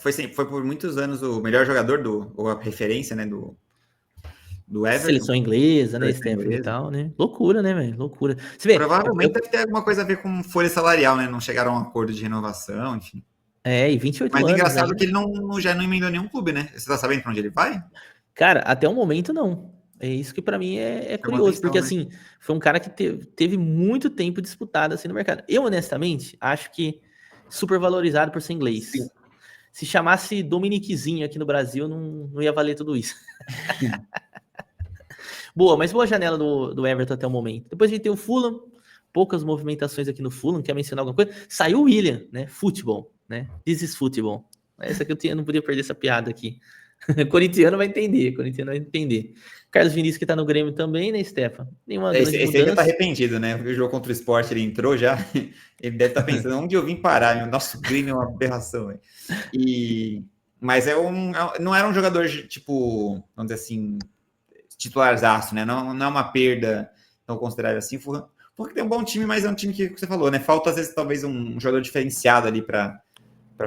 Foi por muitos anos o melhor jogador ou a referência, né, do Everton. Seleção inglesa, né, Stefano e tal, né? Loucura, né, velho? Loucura. Você vê, provavelmente deve ter alguma coisa a ver com folha salarial, né? Não chegaram a um acordo de renovação, enfim. E 28 Mas anos. Mas engraçado que ele já não emendou nenhum clube, né? Você tá sabendo pra onde ele vai? Cara, até o momento não. É isso que para mim é curioso, atenção, porque né? Assim, foi um cara que teve muito tempo disputado assim no mercado. Eu, honestamente, acho que super valorizado por ser inglês. Sim. Se chamasse Dominiquezinho aqui no Brasil, não ia valer tudo isso. Mas boa janela do Everton até o momento. Depois a gente tem o Fulham, poucas movimentações aqui no Fulham. Quer mencionar alguma coisa? Saiu o William, né? Futebol, né? This is football. Essa aqui eu não podia perder essa piada aqui. Corintiano vai entender. Carlos Vinícius, que tá no Grêmio também, né, Stefan? Nenhuma grande mudança. Esse ainda tá arrependido, né? O jogo contra o Sport, ele entrou já. Ele deve estar pensando, onde eu vim parar? Meu nosso Grêmio é uma aberração, véio. Mas não era um jogador, tipo, vamos dizer assim, titularzaço, né? Não é uma perda tão considerável assim. Porque tem um bom time, mas é um time que você falou, né? Falta, às vezes, talvez um jogador diferenciado ali para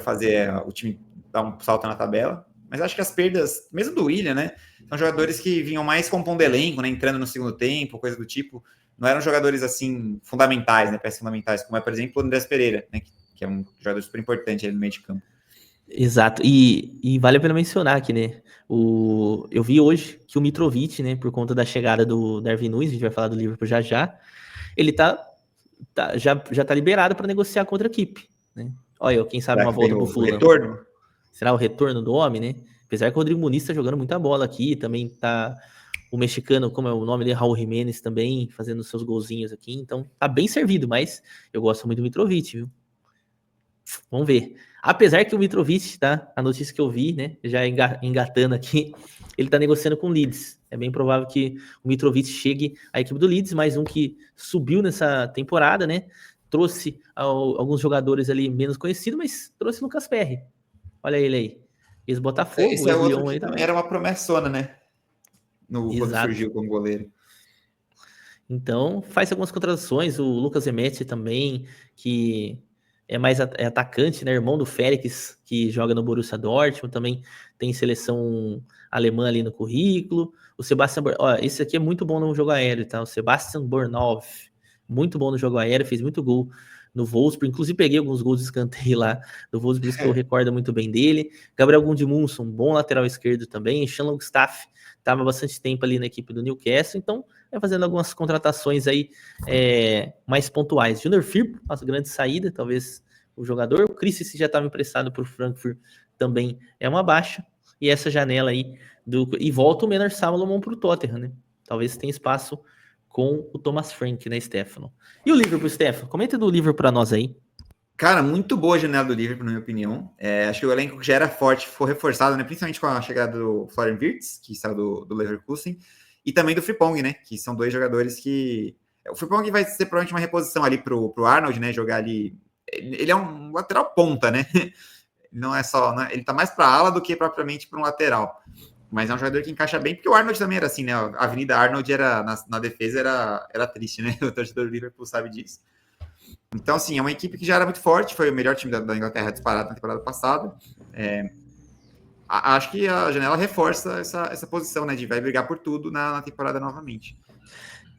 fazer o time dar um salto na tabela. Mas acho que as perdas, mesmo do William, né? São jogadores que vinham mais compondo elenco, né? Entrando no segundo tempo, coisa do tipo. Não eram jogadores, assim, fundamentais, né? Peças fundamentais, como é, por exemplo, o Andrés Pereira, né? Que é um jogador super importante ali no meio de campo. Exato, e vale a pena mencionar aqui, né? Eu vi hoje que o Mitrovic, né? Por conta da chegada do Darwin Núñez, a gente vai falar do Liverpool já, ele já tá liberado para negociar com outra equipe, né? Olha, quem sabe uma volta pro Fulham. Retorno? Será o retorno do homem, né? Apesar que o Rodrigo Muniz tá jogando muita bola aqui, também tá o mexicano, como é o nome dele, Raul Jiménez também, fazendo seus golzinhos aqui, então tá bem servido, mas eu gosto muito do Mitrovic, viu? Vamos ver. Apesar que o Mitrovic, tá? A notícia que eu vi, né? Já engatando aqui, ele tá negociando com o Leeds. É bem provável que o Mitrovic chegue à equipe do Leeds, mais um que subiu nessa temporada, né? Trouxe alguns jogadores ali menos conhecidos, mas trouxe Lucas Perry. Olha ele aí. Ex-Botafogo, esse é outro que também era uma promessona, né? Quando surgiu como goleiro. Então, faz algumas contratações. O Lucas Emetti também, que é mais atacante, né? Irmão do Félix, que joga no Borussia Dortmund, também tem seleção alemã ali no currículo. O Sebastian... esse aqui é muito bom no jogo aéreo, tá? O Sebastian Bornhoff, muito bom no jogo aéreo, fez muito gol no Wolfsburg, inclusive peguei alguns gols de escanteio lá do Wolfsburg, por isso que eu recordo muito bem dele. Gabriel Gudmundsson, bom lateral esquerdo também. Sean Longstaff, estava bastante tempo ali na equipe do Newcastle, então vai fazendo algumas contratações aí mais pontuais. Junior Firpo, a grande saída, talvez o jogador. O Christensen já estava emprestado para o Frankfurt, também é uma baixa. E essa janela aí, e volta o Menor Salomon para o Tottenham, né? Talvez tenha espaço com o Thomas Frank, né, Stefano? E o Liverpool, Stefano? Comenta do Liverpool para nós aí. Cara, muito boa a janela do Liverpool, na minha opinião. Acho que o elenco já era forte, ficou reforçado, né? Principalmente com a chegada do Florian Wirtz, que saiu do Leverkusen, e também do Frimpong, né? Que são dois jogadores que... O Frimpong vai ser provavelmente uma reposição ali pro Arnold, né? Jogar ali... Ele é um lateral ponta, né? Não é só... Né? Ele tá mais pra ala do que propriamente para um lateral. Mas é um jogador que encaixa bem, porque o Arnold também era assim, né? A Avenida Arnold era, na defesa era triste, né? O torcedor do Liverpool sabe disso. Então, assim, é uma equipe que já era muito forte, foi o melhor time da Inglaterra disparado na temporada passada. Acho que a janela reforça essa posição, né? De vai brigar por tudo na temporada novamente.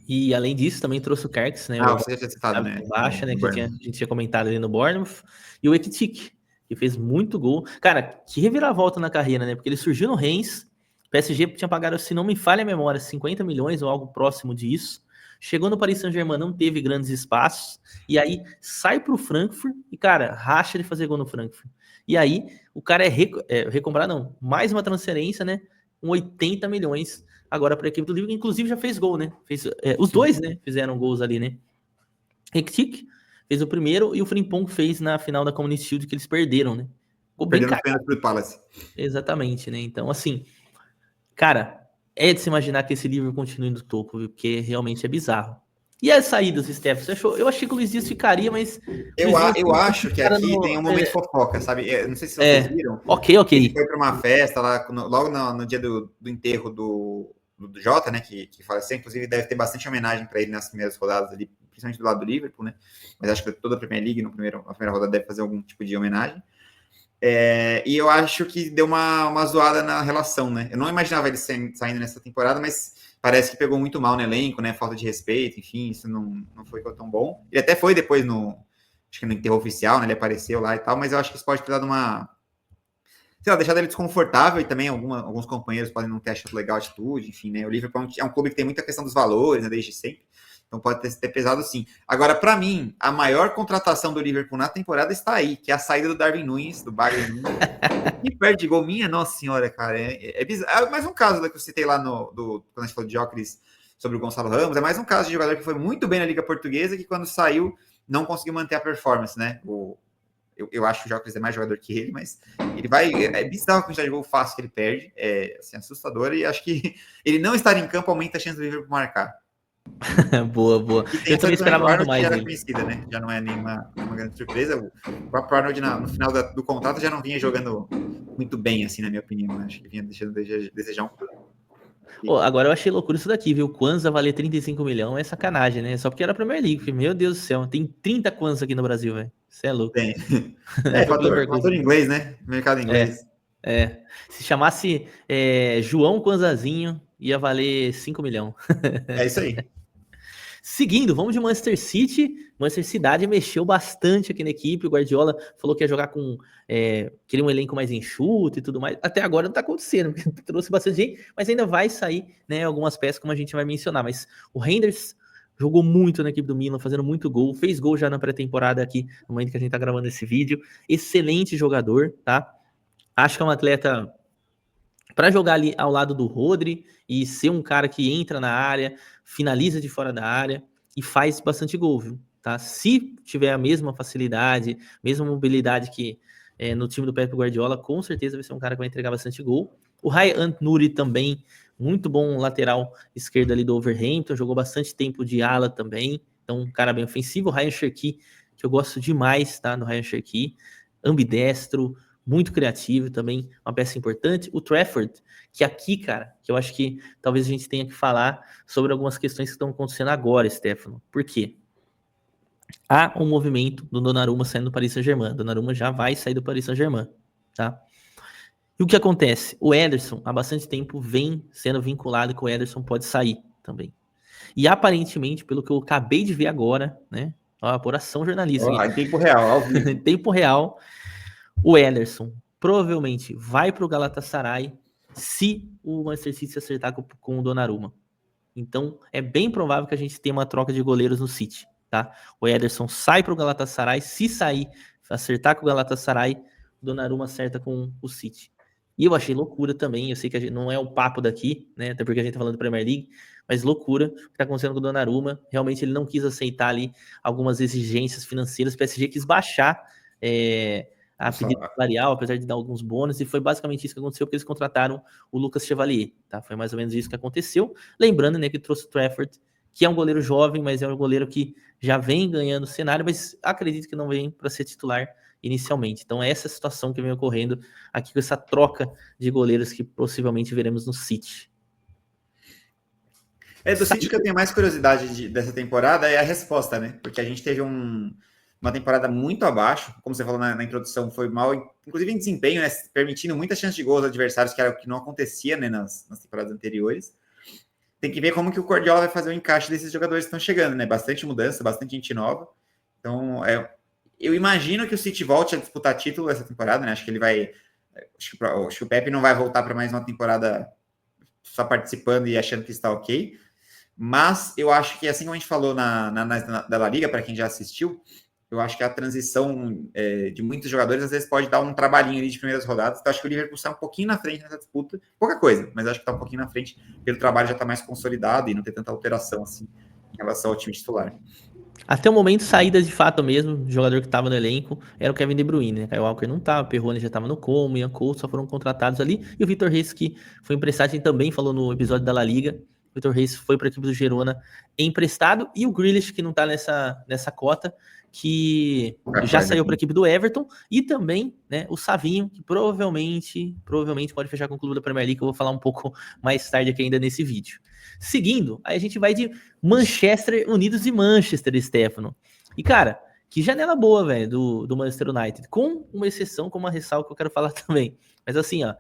E além disso, também trouxe o Kerks, né? Você já tinha citado, né? Baixa, né? Que a gente tinha comentado ali no Bournemouth. E o Ekitike, que fez muito gol. Cara, que reviravolta na carreira, né? Porque ele surgiu no Reims, PSG tinha pagado, se não me falha a memória, 50 milhões ou algo próximo disso. Chegou no Paris Saint-Germain, não teve grandes espaços. E aí sai pro Frankfurt e, cara, racha de fazer gol no Frankfurt. E aí o cara recomprar, não, mais uma transferência, né? 80 milhões agora para a equipe do Liverpool, inclusive já fez gol, né? Os dois, né? Fizeram gols ali, né? Rakitic fez o primeiro e o Frimpong fez na final da Community Shield que eles perderam, né? Ficou bem Perdendo os pênaltis pro Palace. Exatamente, né? Então, assim, cara, é de se imaginar que esse livro continue no topo, viu? Porque realmente é bizarro. E as saídas, Steph? Você achou? Eu achei que o Luiz Dias ficaria, mas. Eu acho que aqui tem um momento fofoca, sabe? Não sei se vocês viram. Ok. Ele foi para uma festa lá, logo no dia do enterro do Jota, né? Que faleceu. Inclusive, deve ter bastante homenagem para ele nas primeiras rodadas ali, principalmente do lado do Liverpool, né? Mas acho que toda a Premier League, na primeira rodada, deve fazer algum tipo de homenagem. E eu acho que deu uma zoada na relação, né? Eu não imaginava ele saindo nessa temporada, mas parece que pegou muito mal no elenco, né? Falta de respeito, enfim, isso não foi tão bom. Ele até foi depois acho que no enterro oficial, né? Ele apareceu lá e tal, mas eu acho que isso pode ter dado deixado ele desconfortável e também alguns companheiros podem não ter achado legal a atitude, enfim, né? O Liverpool é um clube que tem muita questão dos valores, né? Desde sempre. Então pode ter pesado sim. Agora, para mim, a maior contratação do Liverpool na temporada está aí, que é a saída do Darwin Núñez, do Bayern Munique. E perde gol minha, nossa senhora, cara. É bizarro. É mais um caso que eu citei lá quando a gente falou de Jóqueres sobre o Gonçalo Ramos. É mais um caso de jogador que foi muito bem na Liga Portuguesa, que quando saiu não conseguiu manter a performance, né? Eu acho que o Jóqueres é mais jogador que ele, mas ele vai. É bizarro a quantidade de gol fácil que ele perde. É assim, assustador. E acho que ele não estar em campo aumenta a chance do Liverpool marcar. Boa. Eu também esperava muito mais. Já era conhecida, né? Já não é nenhuma grande surpresa. O próprio Arnold, no final do contrato, já não vinha jogando muito bem, assim, na minha opinião. Acho que vinha deixando desejar um pouco. Agora eu achei loucura isso daqui, viu? Kwanza valer 35 milhões é sacanagem, né? Só porque era Premier League. Meu Deus do céu, tem 30 Kwanza aqui no Brasil, velho. Você é louco. Tem. Fator inglês, né? Mercado inglês. Se chamasse João Kwanzazinho, ia valer 5 milhões. É isso aí. Seguindo, vamos de Manchester City. Manchester City mexeu bastante aqui na equipe. O Guardiola falou que ia jogar queria um elenco mais enxuto e tudo mais. Até agora não tá acontecendo, trouxe bastante gente, mas ainda vai sair, né, algumas peças, como a gente vai mencionar. Mas o Reinders jogou muito na equipe do Milan, fazendo muito gol. Fez gol já na pré-temporada aqui, no momento que a gente tá gravando esse vídeo. Excelente jogador, tá? Acho que é um atleta para jogar ali ao lado do Rodri e ser um cara que entra na área, finaliza de fora da área e faz bastante gol, viu? Tá? Se tiver a mesma facilidade, mesma mobilidade que no time do Pep Guardiola, com certeza vai ser um cara que vai entregar bastante gol. O Ryan Nuri também, muito bom lateral esquerdo ali do Wolverhampton, jogou bastante tempo de ala também, então um cara bem ofensivo. O Ryan Cherki, que eu gosto demais, tá? No Ryan Cherki, ambidestro, muito criativo também, uma peça importante. O Trafford, que aqui, cara, que eu acho que talvez a gente tenha que falar sobre algumas questões que estão acontecendo agora, Stefano. Por quê? Há um movimento do Donnarumma saindo do Paris Saint-Germain. Donnarumma já vai sair do Paris Saint-Germain, tá? E o que acontece? O Ederson, há bastante tempo, vem sendo vinculado que o Ederson pode sair também. E aparentemente, pelo que eu acabei de ver agora, né? Ó, apuração jornalística. Em tempo real, ao vivo. Em tempo real, o Ederson provavelmente vai para o Galatasaray se o Manchester City se acertar com o Donnarumma. Então, é bem provável que a gente tenha uma troca de goleiros no City, tá? O Ederson sai para o Galatasaray, se sair, acertar com o Galatasaray, o Donnarumma acerta com o City. E eu achei loucura também, eu sei que não é o papo daqui, né? Até porque a gente tá falando da Premier League, mas loucura o que tá acontecendo com o Donnarumma. Realmente ele não quis aceitar ali algumas exigências financeiras, o PSG quis baixar a pedida salarial, apesar de dar alguns bônus, e foi basicamente isso que aconteceu, porque eles contrataram o Lucas Chevalier, tá? Foi mais ou menos isso que aconteceu. Lembrando, né, que trouxe o Trafford, que é um goleiro jovem, mas é um goleiro que já vem ganhando cenário, mas acredito que não vem para ser titular inicialmente. Então é essa situação que vem ocorrendo aqui com essa troca de goleiros que possivelmente veremos no City. Do City que eu tenho mais curiosidade dessa temporada é a resposta, né? Porque a gente teve uma temporada muito abaixo, como você falou na introdução, foi mal, inclusive em desempenho, né? Permitindo muita chance de gols aos adversários, que era o que não acontecia, né, nas temporadas anteriores. Tem que ver como que o Guardiola vai fazer o encaixe desses jogadores que estão chegando, né? Bastante mudança, bastante gente nova. Então, eu imagino que o City volte a disputar título essa temporada, né? Acho que ele vai... Acho que o Pepe não vai voltar para mais uma temporada só participando e achando que está ok. Mas eu acho que, assim como a gente falou da La Liga, para quem já assistiu, eu acho que a transição de muitos jogadores às vezes pode dar um trabalhinho ali de primeiras rodadas. Então, acho que o Liverpool está um pouquinho na frente nessa disputa. Pouca coisa, mas acho que está um pouquinho na frente pelo trabalho já está mais consolidado e não ter tanta alteração assim em relação ao time titular. Até o momento, saídas de fato mesmo, o jogador que estava no elenco era o Kevin De Bruyne, né? Kyle Walker não estava, Perrone já estava no Como, Ian Cole só foram contratados ali, e o Vitor Reis, que foi emprestado, a gente também falou no episódio da La Liga, o Vitor Reis foi para a equipe do Girona emprestado, e o Grealish, que não está nessa cota, que já saiu para a equipe do Everton, e também, né, o Savinho, que provavelmente pode fechar com o clube da Premier League, que eu vou falar um pouco mais tarde aqui ainda nesse vídeo. Seguindo, aí a gente vai de Manchester Unidos e Manchester, Stefano. E, cara, que janela boa, velho, do Manchester United. Com uma exceção, com uma ressalva que eu quero falar também. Mas assim, ó,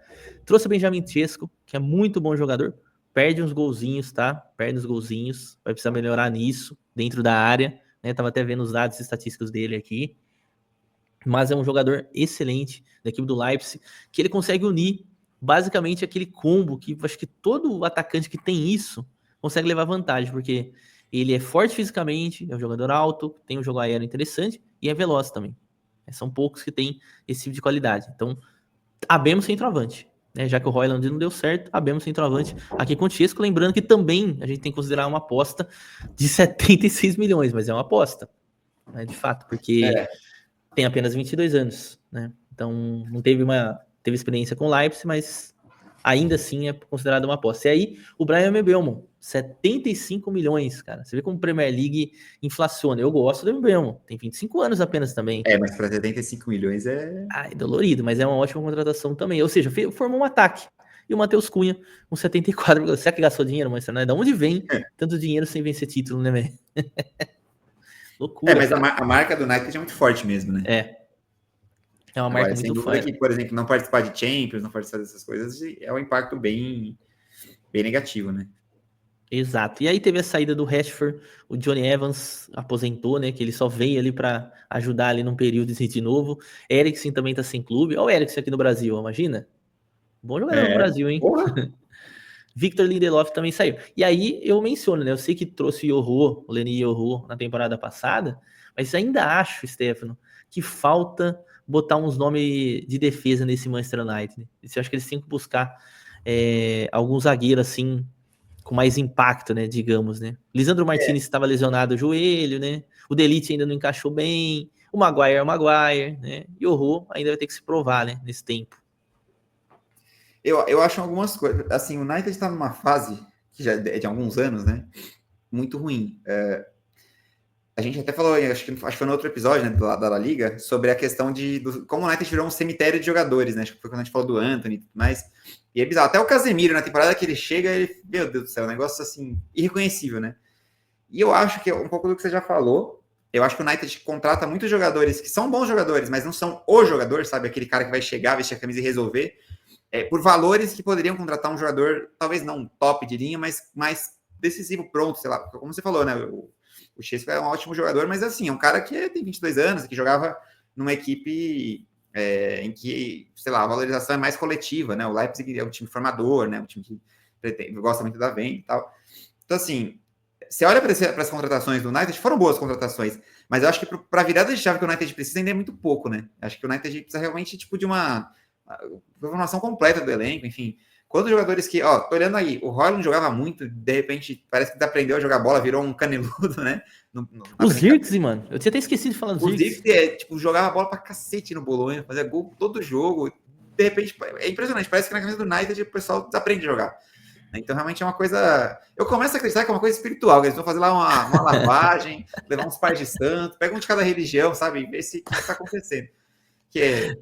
trouxe o Benjamin Sesko, que é muito bom jogador. Perde uns golzinhos, tá? Perde uns golzinhos. Vai precisar melhorar nisso, dentro da área. Né? Tava até vendo os dados estatísticos dele aqui. Mas é um jogador excelente da equipe do Leipzig, que ele consegue unir basicamente aquele combo que acho que todo atacante que tem isso consegue levar vantagem, porque ele é forte fisicamente, é um jogador alto, tem um jogo aéreo interessante e é veloz também. São poucos que têm esse tipo de qualidade. Então, abemos centroavante. Né? Já que o Højlund não deu certo, abemos centroavante aqui com o Sesko. Lembrando que também a gente tem que considerar uma aposta de 76 milhões, mas é uma aposta, né? De fato, porque tem apenas 22 anos, né? Então não teve experiência com o Leipzig, mas ainda assim é considerado uma aposta. E aí o Bryan Mbeumo, 75 milhões, cara. Você vê como a Premier League inflaciona. Eu gosto do Mbeumo, tem 25 anos apenas também. Mas para 75 milhões é dolorido, mas é uma ótima contratação também. Ou seja, formou um ataque. E o Matheus Cunha, com 74, será que gastou dinheiro, Manchester United? Da onde vem tanto dinheiro sem vencer título, né, velho? Loucura. Mas a marca do United é muito forte mesmo, né? É uma marca muito forte. Que, por exemplo, não participar de Champions, não participar dessas coisas, é um impacto bem negativo, né? Exato. E aí teve a saída do Rashford, o Johnny Evans aposentou, né? Que ele só veio ali para ajudar ali num período de novo. Eriksen também tá sem clube. Olha o Eriksen aqui no Brasil, imagina. Bom jogador no Brasil, hein? Victor Lindelof também saiu. E aí eu menciono, né? Eu sei que trouxe o Leny Yoro na temporada passada, mas ainda acho, Stefano, que falta botar uns nomes de defesa nesse Manchester United. Eu acho que eles têm que buscar algum zagueiro assim com mais impacto, né? Digamos, né? Lisandro Martinez estava lesionado o joelho, né? O De Ligt ainda não encaixou bem. O Maguire é o Maguire, né? E o Yoro ainda vai ter que se provar, né? Nesse tempo. Eu acho algumas coisas. Assim, o United está numa fase que já é de alguns anos, né? Muito ruim. A gente até falou, acho que foi no outro episódio, né, da La Liga, sobre a questão como o United virou um cemitério de jogadores, né? Acho que foi quando a gente falou do Antony e tudo mais. E é bizarro. Até o Casemiro, na temporada que ele chega, meu Deus do céu, um negócio assim, irreconhecível, né? E eu acho que é um pouco do que você já falou. Eu acho que o United contrata muitos jogadores que são bons jogadores, mas não são o jogador, sabe? Aquele cara que vai chegar, vestir a camisa e resolver. Por valores que poderiam contratar um jogador, talvez não top de linha, mas mais decisivo, pronto, sei lá. Como você falou, né? O Sesko é um ótimo jogador, mas assim, é um cara que tem 22 anos, que jogava numa equipe em que, sei lá, a valorização é mais coletiva, né? O Leipzig é um time formador, né? Um time que gosta muito da venda e tal. Então, assim, você olha para as contratações do United, foram boas contratações, mas eu acho que para a virada de chave que o United precisa ainda é muito pouco, né? Acho que o United precisa realmente, tipo, de uma formação completa do elenco, enfim. Quantos jogadores que, tô olhando aí, o Højlund jogava muito, de repente parece que aprendeu a jogar bola, virou um caneludo, né? O Zirkzee, mano, eu tinha até esquecido de falar do Zirkzee. O Zirkzee, jogava bola pra cacete no Bolonha, fazia gol todo jogo, de repente, é impressionante, parece que na camisa do United o pessoal desaprende a jogar. Então, realmente é uma coisa... Eu começo a acreditar que é uma coisa espiritual, que eles vão fazer lá uma lavagem, levar uns pais de santo, pega um de cada religião, sabe? Ver se o que está acontecendo. Que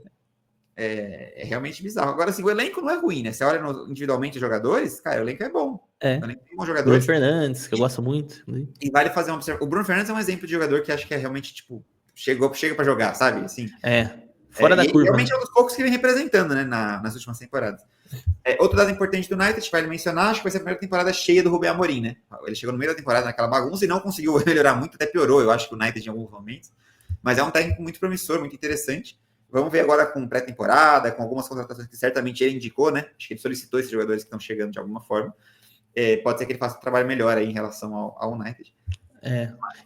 é realmente bizarro. Agora, assim, o elenco não é ruim, né? Você olha individualmente os jogadores, cara, o elenco é bom. O elenco tem bons jogadores. Bruno Fernandes, que eu gosto muito. E vale fazer uma observação. O Bruno Fernandes é um exemplo de jogador que acho que é realmente, tipo, chega para jogar, sabe? Assim, fora da curva. Realmente é um dos poucos que vem representando, né, nas últimas temporadas. Outro dado importante do United, vale mencionar, acho que vai ser a primeira temporada cheia do Rubem Amorim, né? Ele chegou no meio da temporada naquela bagunça e não conseguiu melhorar muito, até piorou, eu acho, que o United em alguns momentos. Mas é um técnico muito promissor, muito interessante. Vamos ver agora com pré-temporada, com algumas contratações que certamente ele indicou, né? Acho que ele solicitou esses jogadores que estão chegando de alguma forma. Pode ser que ele faça um trabalho melhor aí em relação ao United.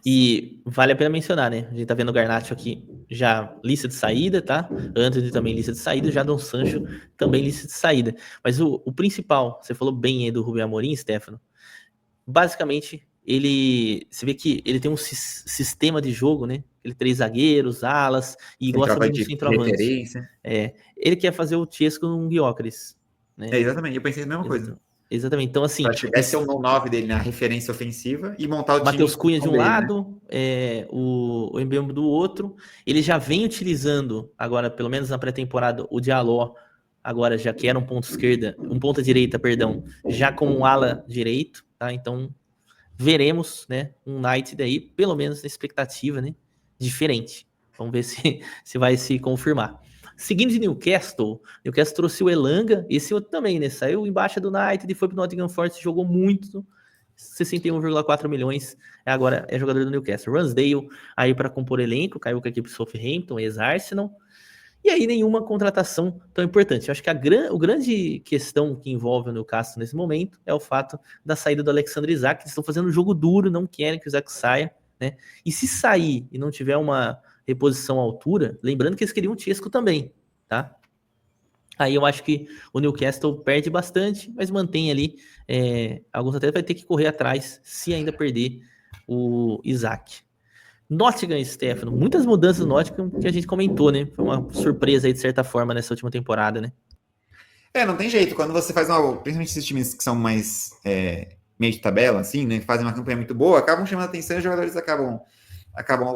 E vale a pena mencionar, né? A gente tá vendo o Garnacho aqui já lista de saída, tá? Anthony também lista de saída, Jadon Sancho também lista de saída. Mas o principal, você falou bem aí do Rubem Amorim, Stefano, basicamente você vê que ele tem um sistema de jogo, né? Ele tem 3 zagueiros, alas, e gosta muito do centroavante. Ele quer fazer o Chesco num Gyökeres, né? Exatamente, eu pensei a mesma coisa. Exatamente, então assim... Pra tivesse o 9 dele na referência ofensiva e montar o time... Matheus Cunha de um lado, né? o Mbembo do outro. Ele já vem utilizando, agora, pelo menos na pré-temporada, o Diallo, agora já que era um ponta direita, perdão, já como um ala direito, tá? Então, veremos, né, um United daí, pelo menos na expectativa, né, diferente. Vamos ver se vai se confirmar. Seguindo de Newcastle trouxe o Elanga, esse outro também, né? Saiu embaixo do United e foi pro Nottingham Forest, jogou muito, 61,4 milhões, agora é jogador do Newcastle. Ramsdale aí para compor elenco, caiu com a equipe Southampton, ex-Arsenal. E aí nenhuma contratação tão importante. Eu acho que a grande questão que envolve o Newcastle nesse momento é o fato da saída do Alexander Isak. Eles estão fazendo um jogo duro, não querem que o Isak saia, né? E se sair e não tiver uma reposição à altura, lembrando que eles queriam o Chesco também, tá? Aí eu acho que o Newcastle perde bastante, mas mantém ali. Alguns até vai ter que correr atrás se ainda perder o Isak. Nottingham, Stefano, muitas mudanças no Nottingham que a gente comentou, né? Foi uma surpresa aí, de certa forma, nessa última temporada, né? Não tem jeito. Quando você faz principalmente esses times que são mais meio de tabela, assim, né? Fazem uma campanha muito boa, acabam chamando a atenção e os jogadores acabam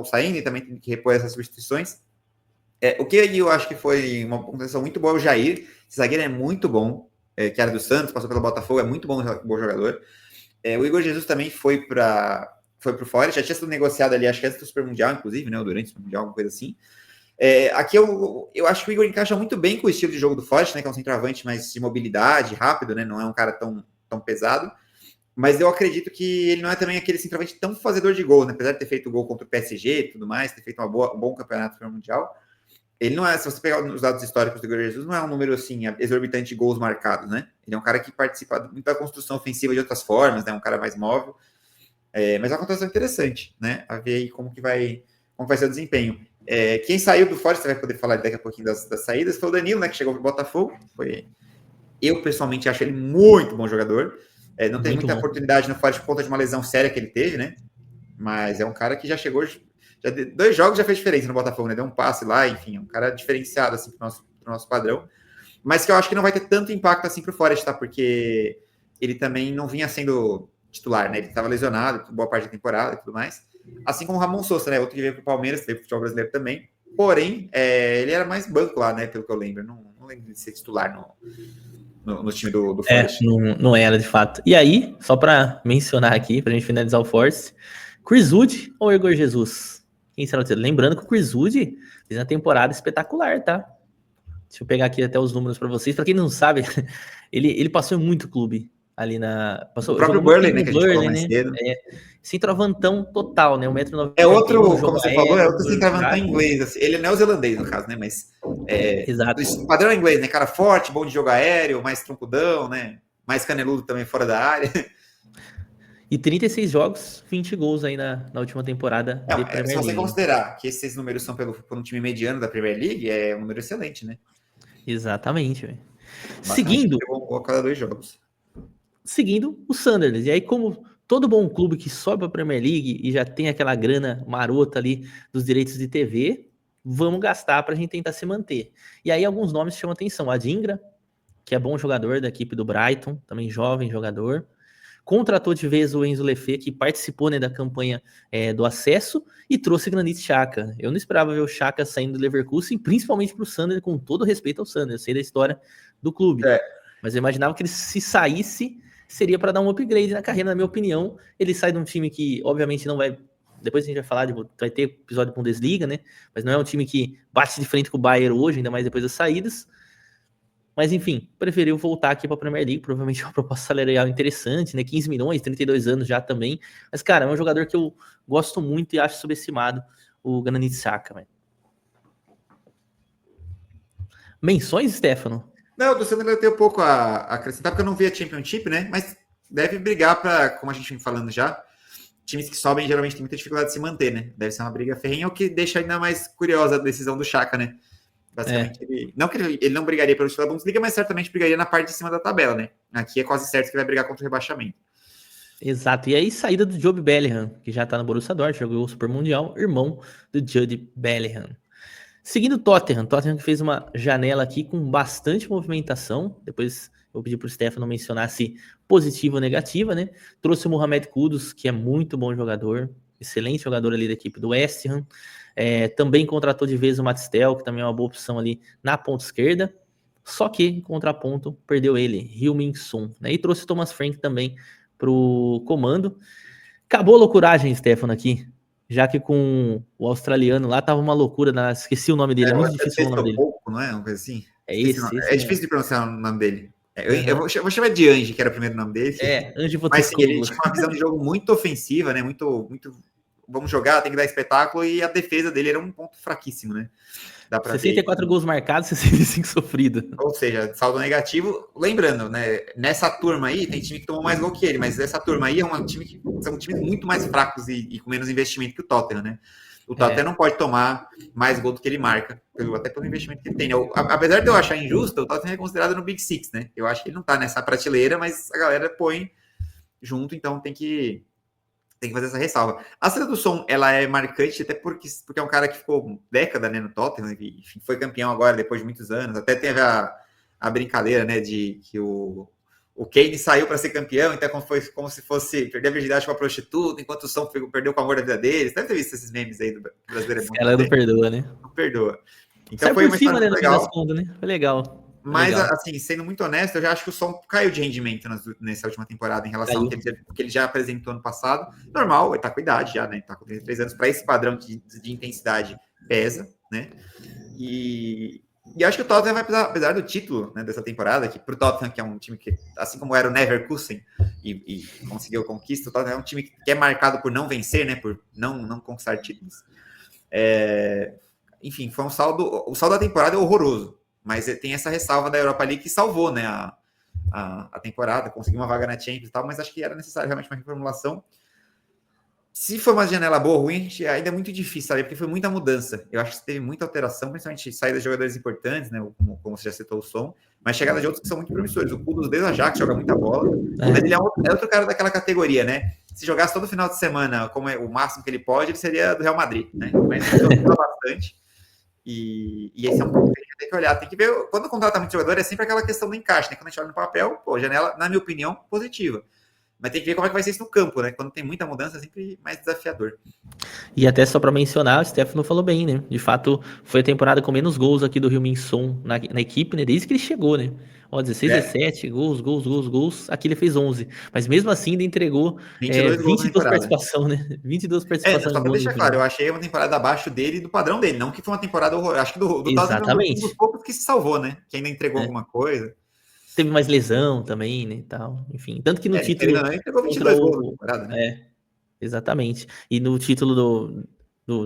saindo e também tem que repor essas substituições. O que eu acho que foi uma contratação muito boa é o Jair. Esse zagueiro é muito bom, que era do Santos, passou pelo Botafogo, é muito bom jogador. O Igor Jesus também foi pro Forest, já tinha sido negociado ali, acho que antes do Super Mundial, inclusive, né? Ou durante o Super Mundial, alguma coisa assim. Aqui eu acho que o Igor encaixa muito bem com o estilo de jogo do Forest, né? Que é um centroavante mais de mobilidade, rápido, né? Não é um cara tão pesado. Mas eu acredito que ele não é também aquele centroavante tão fazedor de gol, né? Apesar de ter feito gol contra o PSG e tudo mais, ter feito um bom campeonato Super Mundial. Ele não é, se você pegar os dados históricos do Igor Jesus, não é um número assim exorbitante de gols marcados, né? Ele é um cara que participa muito da construção ofensiva de outras formas, né? Um cara mais móvel. Mas é uma contratação interessante, né? A ver aí como vai ser o desempenho. Quem saiu do Forest, você vai poder falar daqui a pouquinho das saídas, foi o Danilo, né? Que chegou pro Botafogo. Eu, pessoalmente, acho ele muito bom jogador. Não tem muita oportunidade no Forest por conta de uma lesão séria que ele teve, né? Mas é um cara que já chegou... 2 jogos já fez diferença no Botafogo, né? Deu um passe lá, enfim, um cara diferenciado, assim, pro nosso padrão. Mas que eu acho que não vai ter tanto impacto, assim, pro Forest, tá? Porque ele também não vinha sendo titular, né? Ele estava lesionado, boa parte da temporada e tudo mais. Assim como o Ramon Sousa, né? Outro que veio pro Palmeiras, veio pro futebol brasileiro também. Porém, ele era mais banco lá, né? Pelo que eu lembro. Não lembro de ser titular no time do Forest. Não era, de fato. E aí, só para mencionar aqui, pra gente finalizar o Forest, Chris Wood ou Igor Jesus? Quem será o titular? Lembrando que o Chris Wood fez uma temporada espetacular, tá? Deixa eu pegar aqui até os números para vocês. Para quem não sabe, ele passou em muito clube ali o próprio Burnley, né? Que a gente falou mais cedo. Centroavantão total, né? 1,90 m. Outro, como você falou, outro centroavantão inglês. Assim. Ele é neozelandês, no caso, né? Mas exato. O padrão é inglês, né? Cara forte, bom de jogo aéreo, mais troncudão, né? Mais caneludo também fora da área. E 36 jogos, 20 gols aí na última temporada de Premier League. Se você considerar que esses números são por um time mediano da Premier League, é um número excelente, né? Exatamente, velho. Seguindo... a cada 2 jogos. Seguindo o Sunderland. E aí, como todo bom clube que sobe para a Premier League e já tem aquela grana marota ali dos direitos de TV, vamos gastar para a gente tentar se manter. E aí alguns nomes chamam atenção. Adingra, que é bom jogador da equipe do Brighton, também jovem jogador. Contratou de vez o Enzo Lefebvre, que participou, né, da campanha do acesso, e trouxe Granit Xhaka. Eu não esperava ver o Xhaka saindo do Leverkusen, principalmente para o Sunderland, com todo respeito ao Sunderland. Eu sei da história do clube. Mas eu imaginava que ele, se saísse, seria para dar um upgrade na carreira, na minha opinião. Ele sai de um time que, obviamente, não vai... Depois a gente vai falar, vai ter episódio de Bundesliga, né? Mas não é um time que bate de frente com o Bayern hoje, ainda mais depois das saídas. Mas, enfim, preferiu voltar aqui para a Premier League. Provavelmente uma proposta salarial interessante, né? 15 milhões, 32 anos já também. Mas, cara, é um jogador que eu gosto muito e acho subestimado, o Granit Xhaka, velho. Menções, Stefano? Não, do Sunderland eu tenho pouco a acrescentar, porque eu não vi a Championship, né? Mas deve brigar para, como a gente vem falando já, times que sobem geralmente têm muita dificuldade de se manter, né? Deve ser uma briga ferrenha, o que deixa ainda mais curiosa a decisão do Chaka, né? Basicamente, não que ele não brigaria pelo título da Bundesliga, mas certamente brigaria na parte de cima da tabela, né? Aqui é quase certo que vai brigar contra o rebaixamento. Exato. E aí, saída do Jobe Bellingham, que já tá no Borussia Dortmund, jogou o Super Mundial, irmão do Jude Bellingham. Seguindo o Tottenham que fez uma janela aqui com bastante movimentação. Depois eu vou pedir para o Stefano mencionar se positiva ou negativa, né? Trouxe o Mohamed Kudus, que é muito bom jogador, excelente jogador ali da equipe do West Ham. Também contratou de vez o Matistel, que também é uma boa opção ali na ponta esquerda. Só que, em contraponto, perdeu ele, Heung-min Son, né? E trouxe o Thomas Frank também para o comando. Acabou a loucuragem, Stefano, aqui. Já que com o australiano lá tava uma loucura. Esqueci o nome dele, é muito difícil falar o nome dele. Pouco, não é? Uma coisa assim? É esse. É difícil de pronunciar o nome dele. Eu vou chamar de Ange, que era o primeiro nome dele. Ange Mas sim, ele Postecoglou. tinha uma visão de jogo muito ofensiva, né? Muito, vamos jogar, tem que dar espetáculo, e a defesa dele era um ponto fraquíssimo, né? Dá pra 64 ver. gols marcados, 65 sofridos. Ou seja, saldo negativo. Lembrando, né? Nessa turma aí, tem time que tomou mais gol que ele, mas essa turma aí são times muito mais fracos e com menos investimento que o Tottenham, né? O Tottenham não pode tomar mais gol do que ele marca, até pelo investimento que ele tem. Apesar de eu achar injusto, o Tottenham é considerado no Big Six, né? Eu acho que ele não tá nessa prateleira, mas a galera põe junto, então tem que fazer essa ressalva. A saída do Son, ela é marcante, até porque é um cara que ficou década, né, no Tottenham, e foi campeão agora, depois de muitos anos. Até teve a brincadeira, né, de que o Kane saiu para ser campeão, então como se fosse perder a virgindade com a prostituta, enquanto o Son perdeu com o amor da vida deles. Deve ter visto esses memes aí do brasileiro. Ela não perdoa, né? Não perdoa. Então saiu foi por uma cima, história né, no legal. fim das contas, né? Foi legal. Mas, assim, sendo muito honesto, eu já acho que o Son caiu de rendimento nessa última temporada em relação ao que ele já apresentou ano passado. Normal, ele tá com idade já, né? Tá com 33 anos, para esse padrão de intensidade pesa, né? E acho que o Tottenham vai precisar, apesar do título, né, dessa temporada, que pro Tottenham, que é um time que, assim como era o Leverkusen e conseguiu a conquista, o Tottenham é um time que é marcado por não vencer, né? Por não conquistar títulos. Enfim, foi o saldo da temporada é horroroso. Mas tem essa ressalva da Europa League que salvou, né, a temporada, conseguiu uma vaga na Champions e tal, mas acho que era necessário realmente uma reformulação. Se for uma janela boa ou ruim, ainda é muito difícil, sabe? Porque foi muita mudança. Eu acho que teve muita alteração, principalmente saída de jogadores importantes, né? Como você já citou o Son, mas chegada de outros que são muito promissores. O Kudus desde a Ajax joga muita bola, mas ele é outro cara daquela categoria, né? Se jogasse todo final de semana, como é o máximo que ele pode, ele seria do Real Madrid, né? Mas ele joga bastante. E esse é um ponto que a gente tem que olhar. Tem que ver, quando contrata muito jogador, é sempre aquela questão do encaixe, né? Quando a gente olha no papel, janela, na minha opinião, positiva. Mas tem que ver como é que vai ser isso no campo, né? Quando tem muita mudança, é sempre mais desafiador. E até só para mencionar, o Stefano falou bem, né? De fato, foi a temporada com menos gols aqui do Heung-min Son na equipe, né? Desde que ele chegou, né? 16, 17, gols. Aqui ele fez 11. Mas mesmo assim, ele entregou 22 participação, né? 22 participações. Só pra deixar claro, eu achei uma temporada abaixo dele e do padrão dele. Não que foi uma temporada horrorosa. Acho que do Tottenham um dos poucos que se salvou, né? Que ainda entregou alguma coisa. Teve mais lesão também, né? Tal. Enfim, tanto que no título... Ele entregou 22 gols na temporada, né? Exatamente. E no título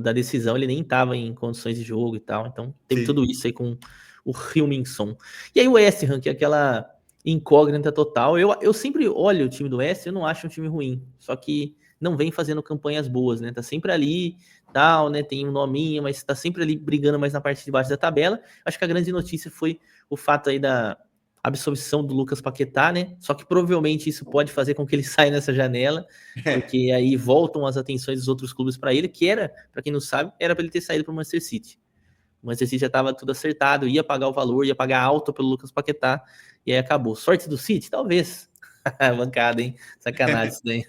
da decisão, ele nem estava em condições de jogo e tal. Então, teve tudo isso aí com o Heung-min Son. E aí o West Ham, que é aquela incógnita total. Eu sempre olho o time do West, eu não acho um time ruim. Só que não vem fazendo campanhas boas, né? Tá sempre ali, tal, né? Tem um nominho, mas tá sempre ali brigando mais na parte de baixo da tabela. Acho que a grande notícia foi o fato aí da absolvição do Lucas Paquetá, né? Só que provavelmente isso pode fazer com que ele saia nessa janela, porque aí voltam as atenções dos outros clubes para ele, que era, para quem não sabe, era para ele ter saído para o Manchester City. O Manchester City já estava tudo acertado, ia pagar o valor, ia pagar alto pelo Lucas Paquetá, e aí acabou. Sorte do City? Talvez. Bancada, hein? Sacanagem isso daí.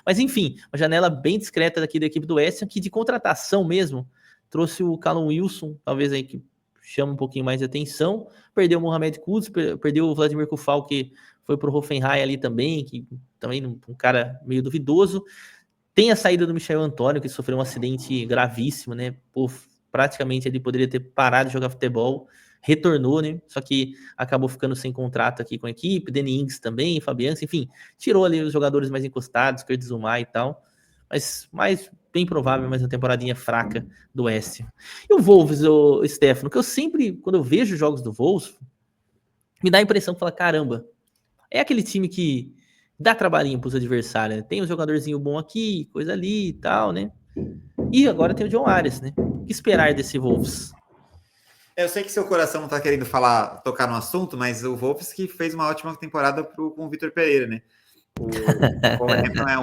Mas enfim, uma janela bem discreta daqui da equipe do West Ham, que de contratação mesmo, trouxe o Callum Wilson, talvez aí que chama um pouquinho mais de atenção, perdeu o Mohamed Kudus, perdeu o Vladimir Kufal, que foi pro Hoffenheim ali também, que também um cara meio duvidoso. Tem a saída do Michel Antônio, que sofreu um acidente gravíssimo, né? Pô, praticamente ele poderia ter parado de jogar futebol, retornou, né? Só que acabou ficando sem contrato aqui com a equipe, Danny Ings também, Fabianski, enfim, tirou ali os jogadores mais encostados, Curtis Zuma e tal, mas bem provável, mas uma temporadinha fraca do West. E o Wolves, o Stefano, que eu sempre, quando eu vejo jogos do Wolves, me dá a impressão que fala, caramba, é aquele time que dá trabalhinho pros adversários, né? Tem um jogadorzinho bom aqui, coisa ali e tal, né? E agora tem o John Arias, né? O que esperar desse Wolves? Eu sei que seu coração não tá querendo tocar no assunto, mas o Wolves que fez uma ótima temporada com o Vitor Pereira, né? O Wolverhampton é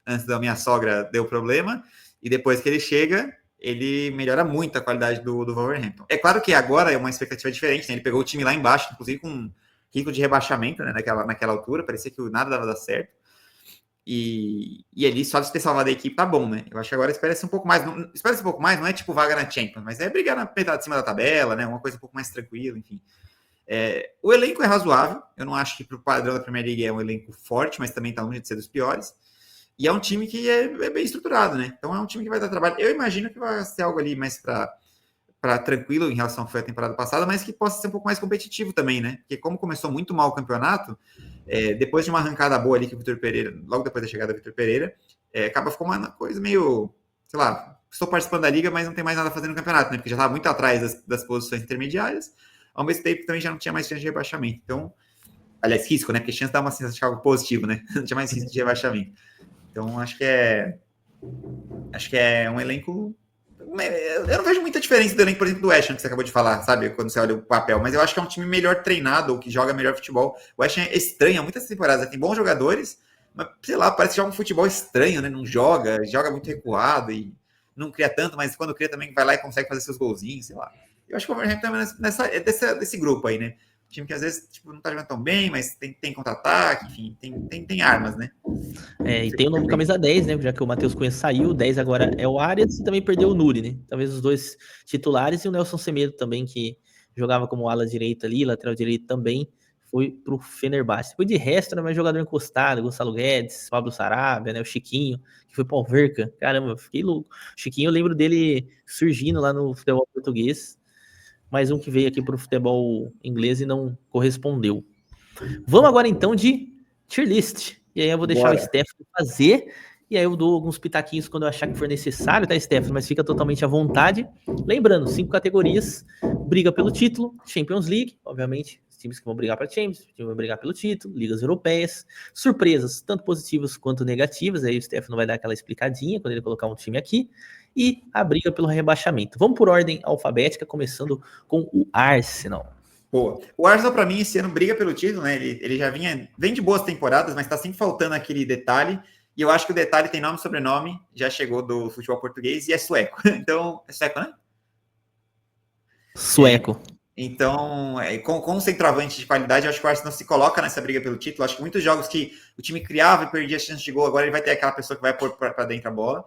antes da minha sogra deu problema, e depois que ele chega, ele melhora muito a qualidade do Wolverhampton. É claro que agora é uma expectativa diferente, né? Ele pegou o time lá embaixo, inclusive com risco de rebaixamento, né? Naquela altura, parecia que nada dava dar certo. E ali, só de ter salvado a equipe, tá bom, né? Eu acho que agora espera-se um pouco mais. Espera-se um pouco mais, não é tipo vaga na Champions, mas é brigar na metade de cima da tabela, né? Uma coisa um pouco mais tranquila, enfim. O elenco é razoável. Eu não acho que pro padrão da Premier League é um elenco forte, mas também tá longe de ser dos piores. E é um time que é bem estruturado, né? Então é um time que vai dar trabalho. Eu imagino que vai ser algo ali mais para tranquilo em relação ao que foi a temporada passada, mas que possa ser um pouco mais competitivo também, né? Porque como começou muito mal o campeonato, depois de uma arrancada boa ali que o Vitor Pereira, logo depois da chegada do Vitor Pereira, acaba ficando uma coisa meio, sei lá, estou participando da liga, mas não tem mais nada a fazer no campeonato, né? Porque já estava muito atrás das posições intermediárias, ao mesmo tempo também já não tinha mais chance de rebaixamento. Então, aliás, risco, né? Porque chance dá uma sensação de algo positivo, né? Não tinha mais risco de rebaixamento. Então, acho que é um elenco. Eu não vejo muita diferença do elenco, por exemplo, do West Ham, que você acabou de falar, sabe? Quando você olha o papel. Mas eu acho que é um time melhor treinado, ou que joga melhor futebol. O West Ham é estranho há muitas temporadas. Tem bons jogadores, mas, sei lá, parece que joga um futebol estranho, né? Não joga muito recuado e não cria tanto, mas quando cria também vai lá e consegue fazer seus golzinhos, sei lá. Eu acho que o Wolverhampton é desse grupo aí, né? Time que às vezes não tá jogando tão bem, mas tem contra-ataque, enfim, tem armas, né? E tem o novo camisa 10, né? Já que o Matheus Cunha saiu, o 10 agora é o Arias e também perdeu o Nuri, né? Talvez os dois titulares e o Nelson Semedo também, que jogava como ala direita ali, lateral direito também, foi pro Fenerbahçe. Depois de resto, era mais jogador encostado, Gonçalo Guedes, Pablo Sarabia, né? O Chiquinho, que foi pro Alverca. Caramba, eu fiquei louco. O Chiquinho, eu lembro dele surgindo lá no futebol português, mais um que veio aqui pro futebol inglês e não correspondeu. Vamos agora então de tier list. E aí eu vou deixar o Stefano fazer. E aí eu dou alguns pitaquinhos quando eu achar que for necessário, tá, Stefano? Mas fica totalmente à vontade. Lembrando, 5 categorias. Briga pelo título, Champions League, obviamente. Os times que vão brigar para Champions, os times que vão brigar pelo título, ligas europeias. Surpresas, tanto positivas quanto negativas. Aí o Stefano vai dar aquela explicadinha quando ele colocar um time aqui. E a briga pelo rebaixamento. Vamos por ordem alfabética, começando com o Arsenal. Boa. O Arsenal, para mim, esse ano briga pelo título, né? Ele já vem de boas temporadas, mas tá sempre faltando aquele detalhe. E eu acho que o detalhe tem nome e sobrenome, já chegou do futebol português e é sueco. Então, é sueco, né? Sueco. Então, com um centroavante de qualidade, eu acho que o Arsenal se coloca nessa briga pelo título. Eu acho que muitos jogos que o time criava e perdia a chance de gol, agora ele vai ter aquela pessoa que vai pôr para dentro a bola.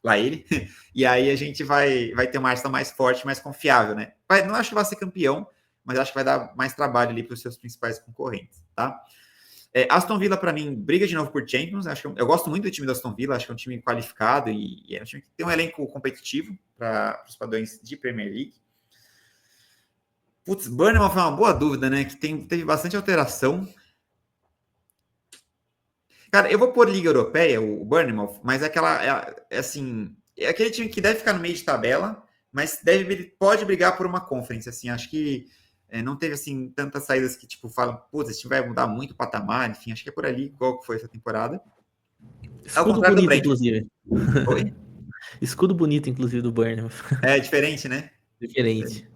Lá ele. E aí a gente vai ter um Arsenal mais forte, mais confiável, né? Não acho que vai ser campeão, mas acho que vai dar mais trabalho ali para os seus principais concorrentes, tá? Aston Villa, para mim, briga de novo por Champions. Eu gosto muito do time do Aston Villa, acho que é um time qualificado e é um time que tem um elenco competitivo para os padrões de Premier League. Putz, Burnham foi uma boa dúvida, né? Que teve bastante alteração. Cara, eu vou pôr Liga Europeia, o Bournemouth, mas é aquele time que deve ficar no meio de tabela, mas pode brigar por uma conference, assim, acho que não teve, assim, tantas saídas que, tipo, falam, putz, esse time vai mudar muito o patamar, enfim, acho que é por ali, igual que foi essa temporada. Escudo bonito, inclusive. Oi? Escudo bonito, inclusive, do Burnham. É diferente, né? Diferente.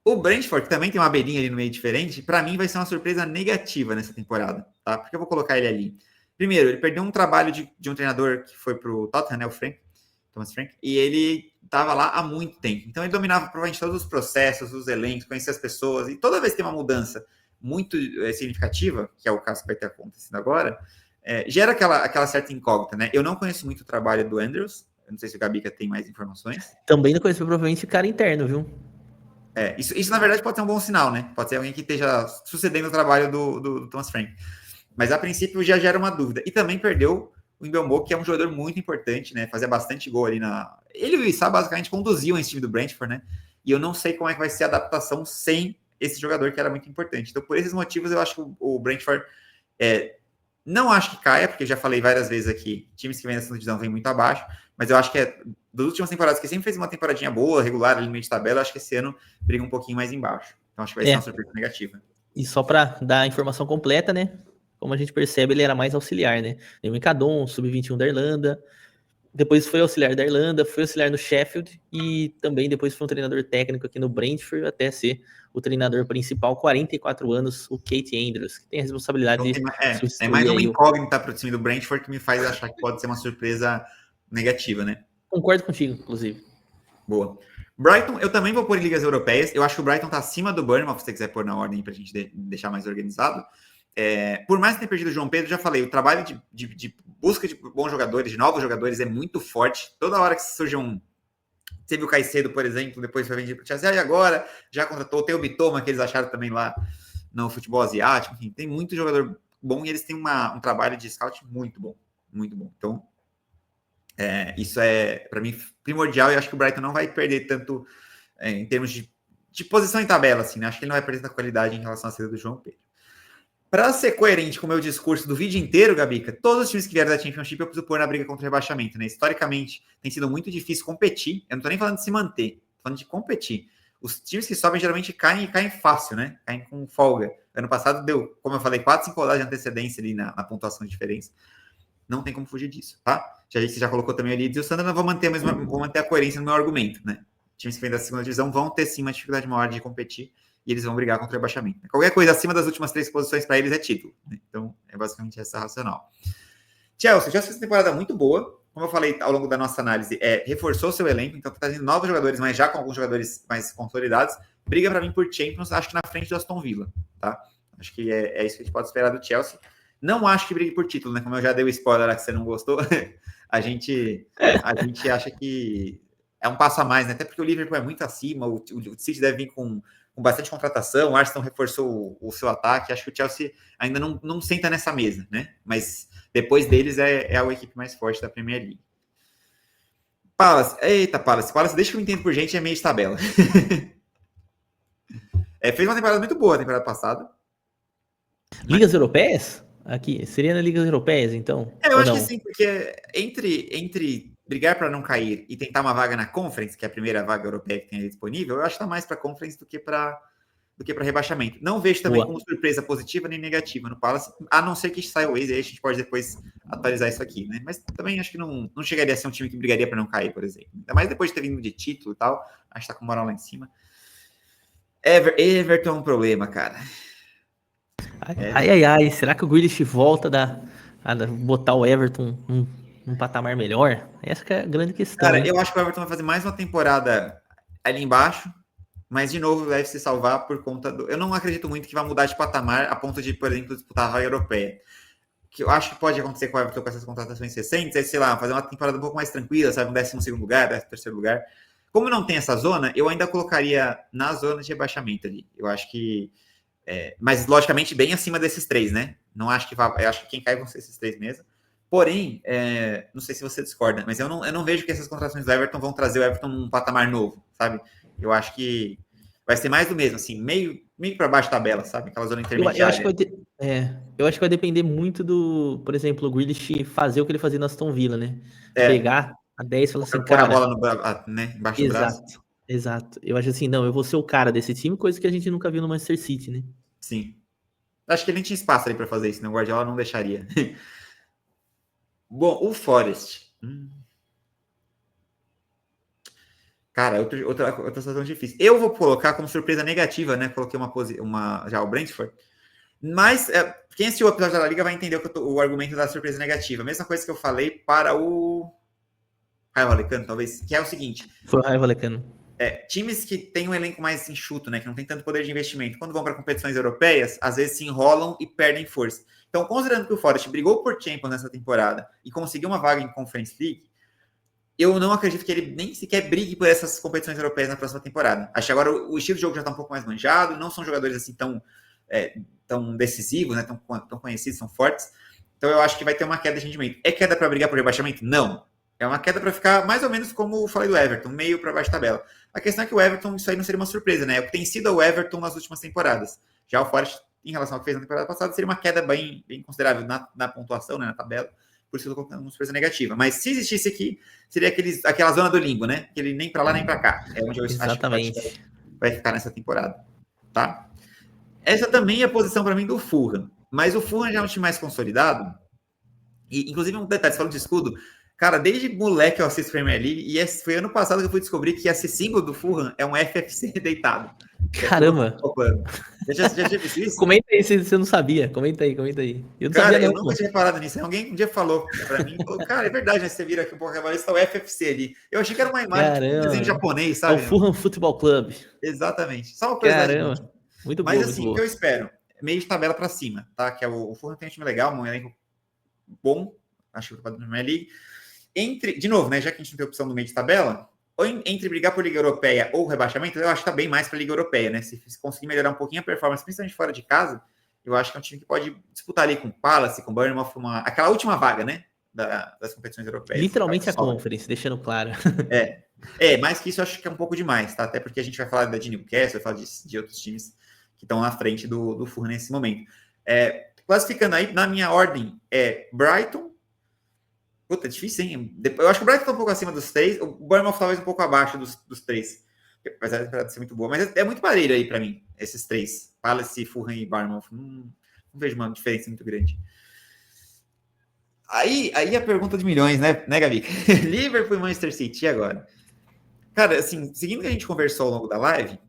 O Brentford, que também tem uma abelhinha ali no meio diferente, para mim vai ser uma surpresa negativa nessa temporada, tá? Porque eu vou colocar ele ali. Primeiro, ele perdeu um trabalho de um treinador que foi pro Tottenham, né, o Thomas Frank, e ele estava lá há muito tempo. Então ele dominava provavelmente todos os processos, os elencos, conhecia as pessoas, e toda vez que tem uma mudança muito significativa, que é o caso que vai ter acontecido agora, gera aquela certa incógnita, né? Eu não conheço muito o trabalho do Andrews, eu não sei se o Gabica tem mais informações. Também não conheço, provavelmente, o cara interno, viu? Isso na verdade pode ser um bom sinal, né? Pode ser alguém que esteja sucedendo o trabalho do Thomas Frank. Mas a princípio já gera uma dúvida. E também perdeu o Mbeumo, que é um jogador muito importante, né? Fazia bastante gol ali na. Ele e o Issa basicamente conduziam esse time do Brentford, né? E eu não sei como é que vai ser a adaptação sem esse jogador que era muito importante. Então, por esses motivos, eu acho que o Brentford Não acho que caia, porque já falei várias vezes aqui, times que vêm nessa divisão vêm muito abaixo, mas eu acho que das últimas temporadas, que sempre fez uma temporadinha boa, regular, ali no meio de tabela, eu acho que esse ano briga um pouquinho mais embaixo. Então acho que vai ser uma surpresa negativa. E só para dar a informação completa, né? Como a gente percebe, ele era mais auxiliar, né? Tem o Micadon, sub-21 da Irlanda, depois foi auxiliar da Irlanda, foi auxiliar no Sheffield e também depois foi um treinador técnico aqui no Brentford, até ser o treinador principal, 44 anos, o Kate Andrews, que tem a responsabilidade Então, de é mais uma incógnita para o time do Brentford que me faz achar que pode ser uma surpresa negativa, né? Concordo contigo, inclusive. Boa. Brighton, eu também vou pôr em ligas europeias. Eu acho que o Brighton tá acima do Bournemouth, se você quiser pôr na ordem para a gente deixar mais organizado. Por mais que tenha perdido o João Pedro, já falei, o trabalho de busca de bons jogadores, de novos jogadores, é muito forte. Toda hora que surge um... Teve o Caicedo, por exemplo, depois foi vendido para o Chelsea, e agora já contratou, tem o Bitoma, que eles acharam também lá no futebol asiático, enfim, tem muito jogador bom e eles têm um trabalho de scout muito bom, muito bom. Então, isso é, para mim, primordial, e acho que o Brighton não vai perder tanto em termos de posição em tabela, assim, né? Acho que ele não vai perder tanta qualidade em relação à saída do João Pedro. Para ser coerente com o meu discurso do vídeo inteiro, Gabica, todos os times que vieram da Championship eu preciso pôr na briga contra o rebaixamento, né? Historicamente, tem sido muito difícil competir. Eu não tô nem falando de se manter, tô falando de competir. Os times que sobem geralmente caem e caem fácil, né? Caem com folga. Ano passado deu, como eu falei, 4, 5 rodadas de antecedência ali na pontuação de diferença. Não tem como fugir disso, tá? Você já colocou também ali, e o Sandra, eu vou manter a coerência no meu argumento, né? Times que vêm da segunda divisão vão ter sim uma dificuldade maior de competir e eles vão brigar contra o rebaixamento. Qualquer coisa acima das últimas 3 posições para eles é título, né? Então, é basicamente essa racional. Chelsea fez uma temporada muito boa, como eu falei ao longo da nossa análise, reforçou seu elenco, então está trazendo novos jogadores, mas já com alguns jogadores mais consolidados. Briga para mim por Champions, acho que na frente do Aston Villa, tá? Acho que é isso que a gente pode esperar do Chelsea. Não acho que brigue por título, né? Como eu já dei o spoiler lá que você não gostou, a gente acha que é um passo a mais, né? Até porque o Liverpool é muito acima, o City deve vir com bastante contratação, o Arsenal reforçou o seu ataque, acho que o Chelsea ainda não senta nessa mesa, né? Mas depois deles é a equipe mais forte da Premier League. Palace, eita Palace, deixa que eu entendo por gente, é meio de tabela. Fez uma temporada muito boa a temporada passada. Ligas europeias? Aqui, seria nas ligas europeias, então? Eu acho que sim, porque entre brigar para não cair e tentar uma vaga na Conference, que é a primeira vaga europeia que tem ali disponível, eu acho que está mais para Conference do que para rebaixamento. Não vejo também como surpresa positiva nem negativa no Palace, a não ser que saia o Waze, aí a gente pode depois atualizar isso aqui, né? Mas também acho que não chegaria a ser um time que brigaria para não cair, por exemplo. Ainda mais depois de ter vindo de título e tal, acho que está com moral lá em cima. Everton é um problema, cara. Ai, será que o Grealish volta a botar o Everton num patamar melhor? Essa que é a grande questão. Cara, eu acho que o Everton vai fazer mais uma temporada ali embaixo, mas de novo deve se salvar por conta do... Eu não acredito muito que vai mudar de patamar a ponto de, por exemplo, disputar a vaga europeia. Que eu acho que pode acontecer com o Everton com essas contratações recentes, é, sei lá, fazer uma temporada um pouco mais tranquila, sabe, um 12º lugar, 13º lugar. Como não tem essa zona, eu ainda colocaria na zona de rebaixamento ali. Eu acho que... mas, logicamente, bem acima desses 3, né? Não acho que eu acho que quem cai vão ser esses 3 mesmo. Porém, não sei se você discorda, mas eu não vejo que essas contratações do Everton vão trazer o Everton num patamar novo, sabe? Eu acho que vai ser mais do mesmo, assim, meio para baixo da tabela, sabe? Aquela zona intermediária. Eu acho que vai depender muito do, por exemplo, o Grealish fazer o que ele fazia no Aston Villa, né? Pegar a 10 e falar assim, cara... a bola embaixo do braço. Exato. Eu acho assim, não, eu vou ser o cara desse time, coisa que a gente nunca viu no Manchester City, né? Sim. Acho que ele nem tinha espaço ali para fazer isso, né? O Guardiola não deixaria. Bom, o Forest. Cara, outra situação difícil. Eu vou colocar como surpresa negativa, né? Coloquei já o Brentford. Mas quem assistiu o episódio da Liga vai entender o argumento da surpresa negativa. Mesma coisa que eu falei para o Raio Vallecano, talvez, que é o seguinte. Foi o Raio Vallecano. Times que têm um elenco mais enxuto, né? Que não tem tanto poder de investimento. Quando vão para competições europeias, às vezes se enrolam e perdem força. Então, considerando que o Forest brigou por Champions nessa temporada e conseguiu uma vaga em Conference League, eu não acredito que ele nem sequer brigue por essas competições europeias na próxima temporada. Acho que agora o estilo de jogo já está um pouco mais manjado, não são jogadores assim tão decisivos, né, tão conhecidos, são fortes. Então eu acho que vai ter uma queda de rendimento. É queda para brigar por rebaixamento? Não. É uma queda para ficar mais ou menos como eu falei do Everton, meio para baixo da tabela. A questão é que o Everton, isso aí não seria uma surpresa, né? É o que tem sido o Everton nas últimas temporadas. Já o Forest em relação ao que fez na temporada passada, seria uma queda bem considerável na pontuação, né, na tabela. Por isso que eu tô colocando uma surpresa negativa. Mas se existisse aqui, seria aquela zona do limbo, né? Que ele nem para lá nem para cá. É onde eu acho que vai ficar nessa temporada. Tá? Essa também é a posição para mim do Fulham. Mas o Fulham já é um time mais consolidado. E, inclusive, um detalhe, você falou de escudo. Cara, desde moleque eu assisto Premier League. E foi ano passado que eu fui descobrir que esse símbolo do Fulham é um FFC deitado. Caramba! Já tinha visto isso? Comenta aí se você não sabia. Comenta aí. Eu não cara, sabia, eu nunca tinha reparado nisso. Alguém um dia falou pra mim, cara, é verdade, né? Você vira aqui um pouco agora, está o FFC ali. Eu achei que era uma imagem de um desenho japonês, sabe? É o Fulham Football Club. Exatamente. Só uma curiosidade. Caramba, muito bom. Mas assim, o que eu espero? Meio de tabela pra cima, tá? Que é o Fulham tem um time legal, um elenco bom, acho que vai na Premier League. De novo, né? Já que a gente não tem opção no meio de tabela, ou entre brigar por Liga Europeia ou rebaixamento, eu acho que tá bem mais para Liga Europeia, né? Se conseguir melhorar um pouquinho a performance, principalmente fora de casa, eu acho que é um time que pode disputar ali com o Palace, com o Bournemouth, aquela última vaga, né? Das competições europeias. Literalmente a Conference, deixando claro. Mais que isso eu acho que é um pouco demais, tá? Até porque a gente vai falar de Newcastle, vai falar de outros times que estão na frente do Fulham nesse momento. Classificando aí, na minha ordem, Brighton. Puta, é difícil, hein? Eu acho que o Brighton tá um pouco acima dos 3, o Bournemouth talvez um pouco abaixo dos 3. Apesar de ser muito boa, mas é muito parelho aí para mim, esses 3. Palace, Fulham e Bournemouth. Não vejo uma diferença muito grande. Aí a pergunta de milhões, né Gabi? Liverpool e Manchester City, e agora? Cara, assim, seguindo o que a gente conversou ao longo da live,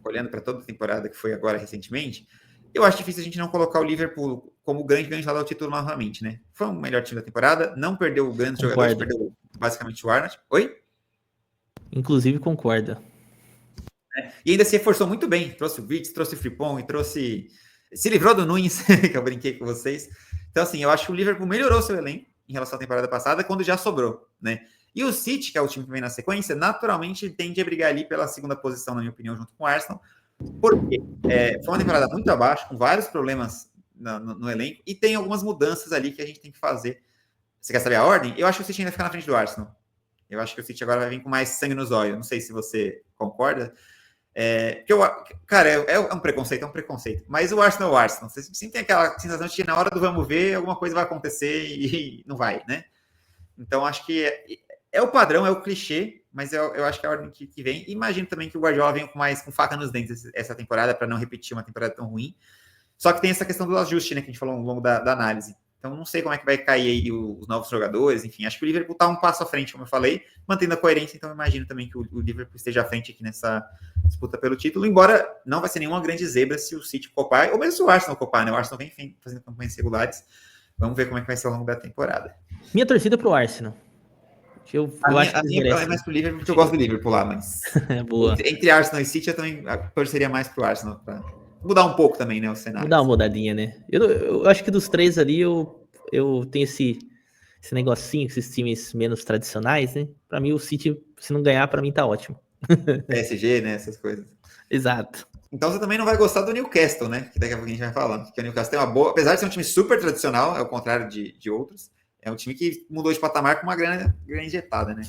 olhando para toda a temporada que foi agora recentemente, eu acho difícil a gente não colocar o Liverpool como o grande candidato ao título novamente, né? Foi o melhor time da temporada, não perdeu grandes jogadores, perdeu basicamente o Arnold. Oi? Inclusive concorda. E ainda se reforçou muito bem. Trouxe o Vitz, trouxe o Frimpong, se livrou do Nunes, que eu brinquei com vocês. Então, assim, eu acho que o Liverpool melhorou seu elenco em relação à temporada passada, quando já sobrou, né? E o City, que é o time que vem na sequência, naturalmente tende a brigar ali pela segunda posição, na minha opinião, junto com o Arsenal. Porque foi uma temporada muito abaixo, com vários problemas no elenco, e tem algumas mudanças ali que a gente tem que fazer. Você quer saber a ordem? Eu acho que o City ainda fica na frente do Arsenal. Eu acho que o City agora vai vir com mais sangue nos olhos. Não sei se você concorda. Cara, é um preconceito, Mas o Arsenal é o Arsenal. Você sempre tem aquela sensação de que na hora do vamos ver, alguma coisa vai acontecer e não vai, né? Então, acho que é o padrão, é o clichê, mas eu acho que é a ordem que vem. Imagino também que o Guardiola venha com faca nos dentes essa temporada, para não repetir uma temporada tão ruim. Só que tem essa questão do ajuste, né, que a gente falou ao longo da análise. Então, não sei como é que vai cair aí os novos jogadores, enfim. Acho que o Liverpool está um passo à frente, como eu falei, mantendo a coerência. Então, eu imagino também que o Liverpool esteja à frente aqui nessa disputa pelo título, embora não vai ser nenhuma grande zebra se o City copar, ou mesmo se o Arsenal copar, né? O Arsenal vem fazendo campanhas regulares. Vamos ver como é que vai ser ao longo da temporada. Minha torcida pro Arsenal. A minha é mais pro Liverpool, porque eu gosto do Liverpool lá, mas boa. Entre Arsenal e City, eu também torceria mais pro Arsenal, pra mudar um pouco também, né, o cenário. Mudar uma mudadinha, né? Eu acho que dos 3 ali, eu tenho esse negocinho, esses times menos tradicionais, né? Pra mim, o City, se não ganhar, pra mim tá ótimo. PSG, né, essas coisas. Exato. Então você também não vai gostar do Newcastle, né? Que daqui a pouco a gente vai falar. Porque o Newcastle tem uma boa... Apesar de ser um time super tradicional, ao contrário de outros, é um time que mudou de patamar com uma grande injetada, né?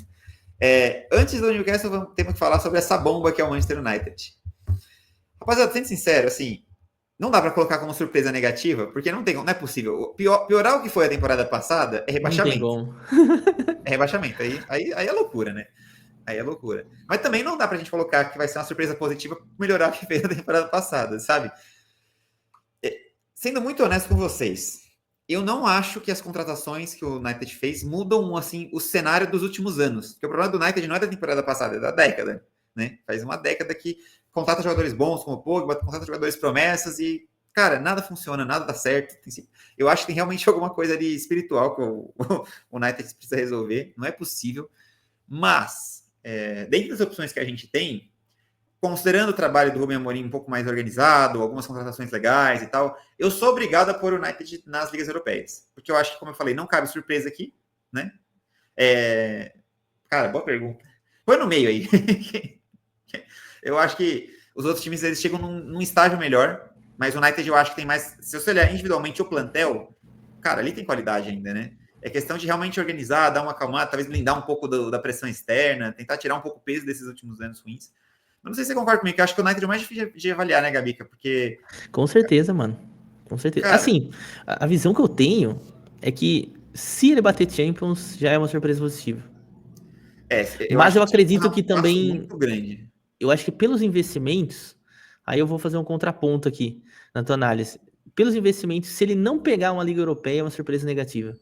Antes do Newcastle, temos que falar sobre essa bomba que é o Manchester United. Rapaziada, sendo sincero, assim, não dá para colocar como surpresa negativa, porque não é possível. Piorar o que foi a temporada passada é rebaixamento. Não tem como. É rebaixamento. Aí é loucura, né? Aí é loucura. Mas também não dá pra gente colocar que vai ser uma surpresa positiva melhorar o que fez na temporada passada, sabe? Sendo muito honesto com vocês, eu não acho que as contratações que o United fez mudam, assim, o cenário dos últimos anos. Porque o problema do United não é da temporada passada, é da década, né? Faz uma década que contrata jogadores bons como o Pogba, contrata jogadores promessas e, cara, nada funciona, nada dá certo. Eu acho que tem realmente alguma coisa ali espiritual que o United precisa resolver. Não é possível. Mas, dentre as opções que a gente tem, considerando o trabalho do Rubem Amorim um pouco mais organizado, algumas contratações legais e tal, eu sou obrigado a pôr o United nas ligas europeias. Porque eu acho que, como eu falei, não cabe surpresa aqui, né? Cara, boa pergunta. Põe no meio aí. Eu acho que os outros times eles chegam num estágio melhor, mas o United eu acho que tem mais... Se você olhar individualmente o plantel, cara, ali tem qualidade ainda, né? É questão de realmente organizar, dar uma acalmada, talvez blindar um pouco da pressão externa, tentar tirar um pouco o peso desses últimos anos ruins. não sei se você concorda comigo, que eu acho que o United é mais difícil de avaliar, né, Gabica? Porque... Com certeza, mano. Com certeza. Cara, Assim, a visão que eu tenho é que se ele bater Champions, já é uma surpresa positiva. eu Mas acho eu que tinha que acredito dar que um passo também, muito grande. eu acho que pelos investimentos, aí eu vou fazer um contraponto aqui na tua análise. Pelos investimentos, se ele não pegar uma Liga Europeia, é uma surpresa negativa.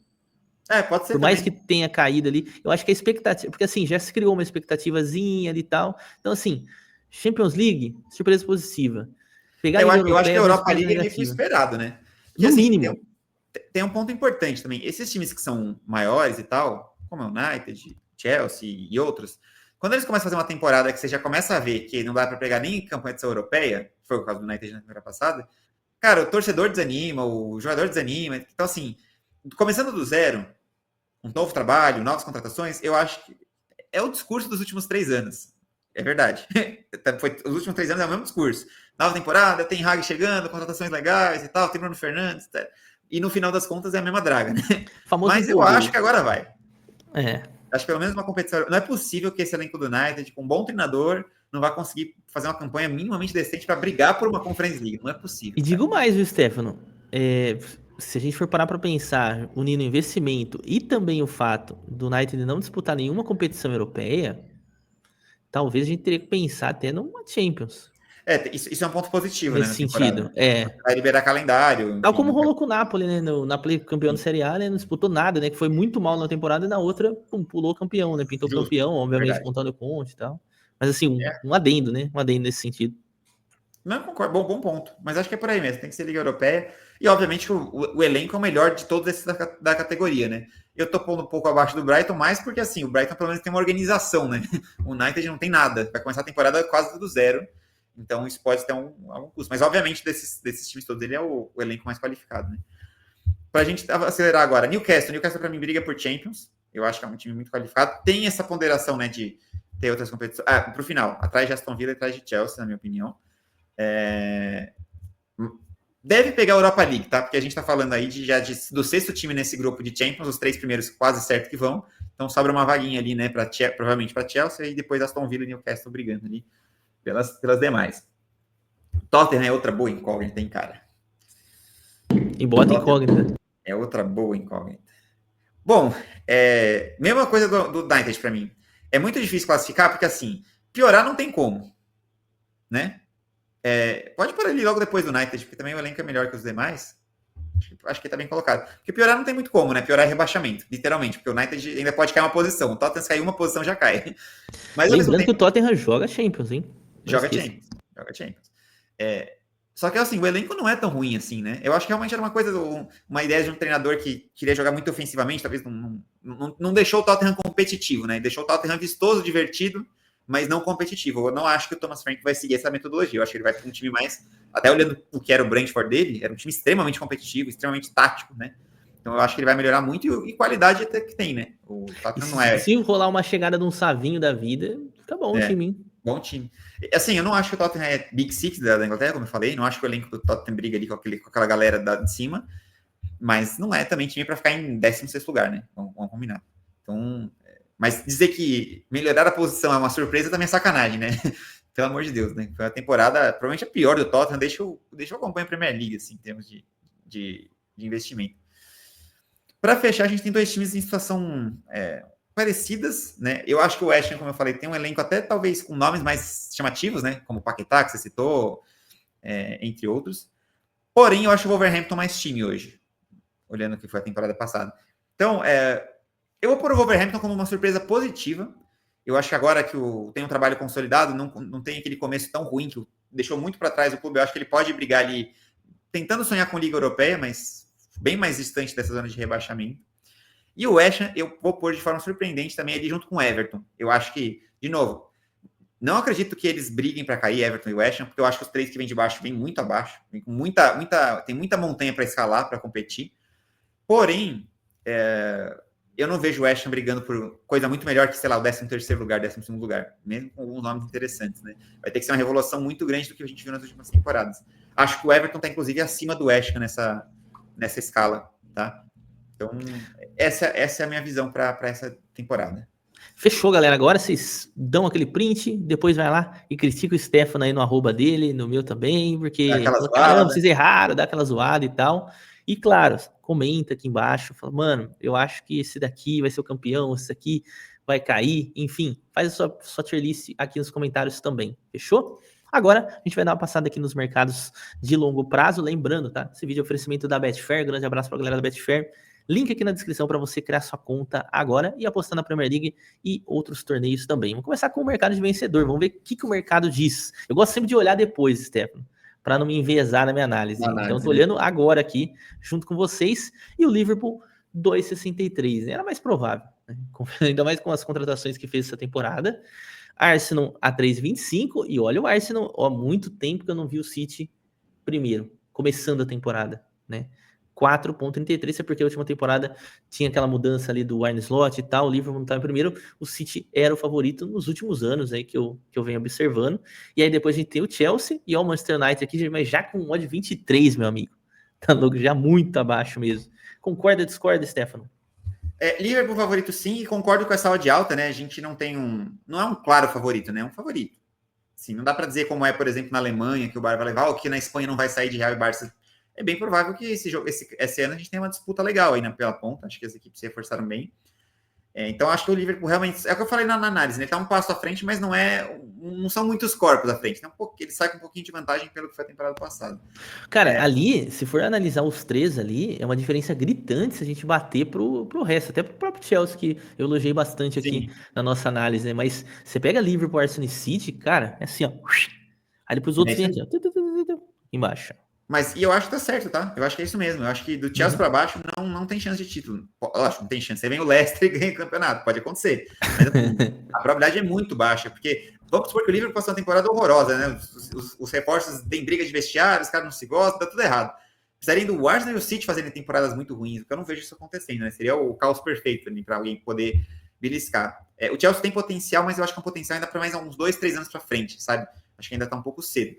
Pode ser Por mais também. que tenha caído ali, eu acho que a expectativa, porque assim, já se criou uma expectativazinha ali e tal. Então, assim, Champions League, surpresa positiva. Pegar a Liga Eu acho que Europeia a é uma Europa surpresa League é meio que o negativa. esperado, né? Porque No assim, mínimo. tem um ponto importante também. Esses times que são maiores e tal, como o United, Chelsea e outros, quando eles começam a fazer uma temporada que você já começa a ver que não dá para pegar nem campeonato europeia, que foi o caso do United na temporada passada, cara, o torcedor desanima, o jogador desanima. Então, assim, começando do zero, um novo trabalho, novas contratações, eu acho que é o discurso dos últimos 3 anos. É verdade. Os últimos 3 anos é o mesmo discurso. Nova temporada, tem Hag chegando, contratações legais e tal, tem Bruno Fernandes. Tá? E no final das contas é a mesma draga, né? O famoso Mas eu empolgou. acho que agora vai. É. Acho que pelo menos uma competição. Não é possível que esse elenco do United, com um bom treinador, não vá conseguir fazer uma campanha minimamente decente para brigar por uma Conference League. Não é possível. E digo mais, viu, Stefano? Se a gente for parar para pensar, unindo investimento e também o fato do United não disputar nenhuma competição europeia, talvez a gente teria que pensar até numa Champions. Isso é um ponto positivo, né, Nesse na temporada. sentido. É. Vai liberar calendário, Tal como enfim. rolou com o Napoli, né? No Napoli campeão da Série A, né? Não disputou nada, né? Que foi muito mal na temporada e na outra, pum, pulou campeão, né? Pintou Justo, campeão, obviamente verdade. contando Conte e tal. Mas assim, um adendo, né? Um adendo nesse sentido. Não, concordo. Bom ponto. Mas acho que é por aí mesmo. Tem que ser Liga Europeia. E, obviamente, o elenco é o melhor de todos esses da categoria, né? Eu tô pondo um pouco abaixo do Brighton, mais porque, assim, o Brighton pelo menos tem uma organização, né? O United não tem nada. Vai começar a temporada quase do zero. Então, isso pode ter algum custo. Mas, obviamente, desses times todos, ele é o elenco mais qualificado, né? Pra gente acelerar agora. Newcastle, pra mim, briga por Champions. Eu acho que é um time muito qualificado. Tem essa ponderação, né, de ter outras competições. Pro final. Atrás de Aston Villa e atrás de Chelsea, na minha opinião. Deve pegar a Europa League, tá? Porque a gente tá falando aí do sexto time nesse grupo de Champions, os 3 primeiros quase certo que vão. Então sobra uma vaguinha ali, né? Provavelmente para Chelsea e depois Aston Villa e Newcastle brigando ali pelas demais. Tottenham é outra boa incógnita, hein, cara? E bota incógnita. É outra boa incógnita. Bom, mesma coisa do United para mim. É muito difícil classificar, porque assim, piorar não tem como, né? Pode pôr ali logo depois do United, porque também o elenco é melhor que os demais. Acho que tá bem colocado. Porque piorar não tem muito como, né? Piorar é rebaixamento, literalmente. Porque o United ainda pode cair uma posição. O Tottenham caiu uma posição, já cai. Mas Lembrando que o Tottenham joga Champions, hein? Joga Champions. Só que assim, o elenco não é tão ruim assim, né? Eu acho que realmente era uma ideia de um treinador que queria jogar muito ofensivamente, talvez não deixou o Tottenham competitivo, né? Deixou o Tottenham vistoso, divertido, mas não competitivo. Eu não acho que o Thomas Frank vai seguir essa metodologia. Eu acho que ele vai ter um time mais... Até olhando o que era o Brentford dele, era um time extremamente competitivo, extremamente tático, né? Então eu acho que ele vai melhorar muito e qualidade até que tem, né? O Tottenham não é... Se rolar uma chegada de um Savinho da vida, fica bom o time, hein? Bom time. Assim, eu não acho que o Tottenham é Big Six da Inglaterra, como eu falei. Não acho que o elenco do Tottenham briga ali com aquela galera de cima. Mas não é também time para ficar em 16º lugar, né? Vamos combinar. Então... Mas dizer que melhorar a posição é uma surpresa também é sacanagem, né? Pelo amor de Deus, né? Foi uma temporada provavelmente a pior do Tottenham. Deixa eu acompanhar a Premier League, assim, em termos de investimento. Para fechar, a gente tem 2 times em situação parecidas, né? Eu acho que o West Ham, como eu falei, tem um elenco até talvez com nomes mais chamativos, né? Como o Paquetá, que você citou, entre outros. Porém, eu acho o Wolverhampton mais time hoje, olhando o que foi a temporada passada. Então, eu vou pôr o Wolverhampton como uma surpresa positiva. Eu acho que agora que tem um trabalho consolidado, não tem aquele começo tão ruim que deixou muito para trás o clube. Eu acho que ele pode brigar ali, tentando sonhar com Liga Europeia, mas bem mais distante dessa zona de rebaixamento. E o West Ham, eu vou pôr de forma surpreendente também ali junto com o Everton. Eu acho que, de novo, não acredito que eles briguem para cair, Everton e West Ham, porque eu acho que os 3 que vêm de baixo vêm muito abaixo. Vem com tem muita montanha para escalar, para competir. Porém, eu não vejo o West Ham brigando por coisa muito melhor que, sei lá, o 13º lugar, 12º lugar, mesmo com alguns nomes interessantes, né? Vai ter que ser uma revolução muito grande do que a gente viu nas últimas temporadas. Acho que o Everton está, inclusive, acima do West Ham nessa escala, tá? Então, essa é a minha visão para essa temporada. Fechou, galera. Agora vocês dão aquele print, depois vai lá e critica o Stefano aí no arroba dele, no meu também, Dá porque, aquela fala, caramba, zoada. vocês erraram, dá aquela zoada e tal. E claro, comenta aqui embaixo, fala, mano, eu acho que esse daqui vai ser o campeão, esse aqui vai cair, enfim, faz a sua tier list aqui nos comentários também, fechou? Agora, a gente vai dar uma passada aqui nos mercados de longo prazo, lembrando, tá? Esse vídeo é oferecimento da Betfair, grande abraço pra galera da Betfair. Link aqui na descrição para você criar sua conta agora e apostar na Premier League e outros torneios também. Vamos começar com o mercado de vencedor. Vamos ver o que o mercado diz. Eu gosto sempre de olhar depois, Stefano, para não me enviesar na minha análise. Então, estou olhando agora aqui, junto com vocês, e o Liverpool 2,63. Era mais provável, né? Ainda mais com as contratações que fez essa temporada. Arsenal a 3,25. E olha o Arsenal, há muito tempo que eu não vi o City primeiro, começando a temporada, né? 4,33, é porque a última temporada tinha aquela mudança ali do Arne Slot e tal, o Liverpool não estava em primeiro, o City era o favorito nos últimos anos aí que eu venho observando, e aí depois a gente tem o Chelsea e o Manchester United aqui, mas já com odd 23, meu amigo, tá louco, já muito abaixo mesmo. Concorda, discorda, Stefano? Liverpool favorito sim, e concordo com essa odd alta, né, a gente não tem não é um claro favorito, né, é um favorito. Sim, não dá para dizer como é, por exemplo, na Alemanha, que o Bayern vai levar, ou que na Espanha não vai sair de Real e Barça. É bem provável que esse ano a gente tenha uma disputa legal aí pela ponta. Acho que as equipes se reforçaram bem. Então, acho que o Liverpool realmente... É o que eu falei na análise, né? Ele tá um passo à frente, mas não são muitos corpos à frente. Então, ele sai com um pouquinho de vantagem pelo que foi a temporada passada. Cara, ali, se for analisar os três ali, é uma diferença gritante se a gente bater pro resto. Até pro próprio Chelsea, que eu elogiei bastante aqui na nossa análise, né? Mas você pega Liverpool, Arsenal e City, cara, é assim, ó. Aí depois os outros vêm aqui, ó. Embaixo. Mas, e eu acho que tá certo, tá? Eu acho que é isso mesmo. Eu acho que do Chelsea para baixo não tem chance de título. Lógico, não tem chance. Você vem o Leicester e ganha o campeonato. Pode acontecer. Mas assim, a probabilidade é muito baixa. Porque, vamos supor que o Liverpool passou uma temporada horrorosa, né? Os reforços têm briga de vestiário, os caras não se gostam, tá tudo errado. Precisariam do Arsenal e o City fazerem temporadas muito ruins, porque eu não vejo isso acontecendo, né? Seria o caos perfeito para alguém poder beliscar. O Chelsea tem potencial, mas eu acho que é um potencial ainda para mais uns 2, 3 anos para frente, sabe? Acho que ainda tá um pouco cedo.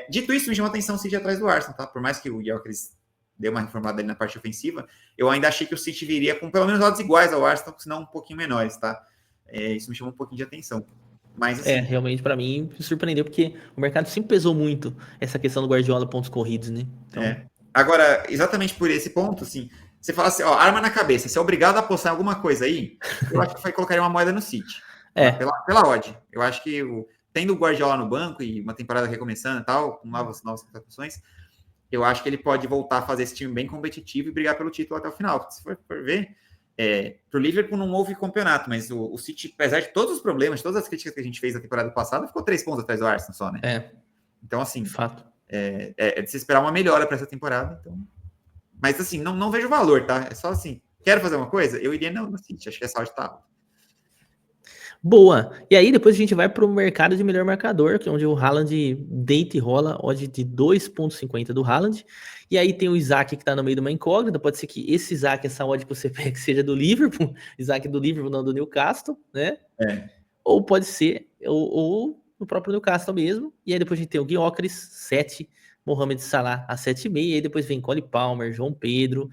Dito isso, me chamou a atenção o City atrás do Arsenal, tá? Por mais que o Gyökeres deu uma reformada ali na parte ofensiva, eu ainda achei que o City viria com pelo menos odds iguais ao Arsenal, se não um pouquinho menores, tá? Isso me chamou um pouquinho de atenção. Mas, assim, realmente pra mim me surpreendeu, porque o mercado sempre pesou muito essa questão do Guardiola pontos corridos, né? Então... Agora, exatamente por esse ponto, assim, você fala assim, ó, arma na cabeça, você é obrigado a apostar em alguma coisa aí, eu acho que colocaria uma moeda no City. Pela odd. Eu acho que tendo o Guardiola no banco e uma temporada recomeçando e tal, com novas contratações, eu acho que ele pode voltar a fazer esse time bem competitivo e brigar pelo título até o final. Porque se for ver, pro Liverpool não houve campeonato, mas o City, apesar de todos os problemas, todas as críticas que a gente fez na temporada passada, ficou 3 pontos atrás do Arsenal só, né? Então, assim, fato. É de se esperar uma melhora para essa temporada. Então... Mas, assim, não vejo valor, tá? É só assim, quero fazer uma coisa? Eu iria no City, acho que essa odd tá alta. Boa. E aí depois a gente vai para o mercado de melhor marcador, que é onde o Haaland deita e rola, odd de 2,50 do Haaland. E aí tem o Isaac que tá no meio de uma incógnita, pode ser que esse Isaac, essa odd que você pega, seja do Liverpool, Isaac do Liverpool, não do Newcastle, né? Ou pode ser, ou do próprio Newcastle mesmo. E aí depois a gente tem o Gyökeres, 7, Mohamed Salah a 7,5, e aí depois vem Cole Palmer, João Pedro,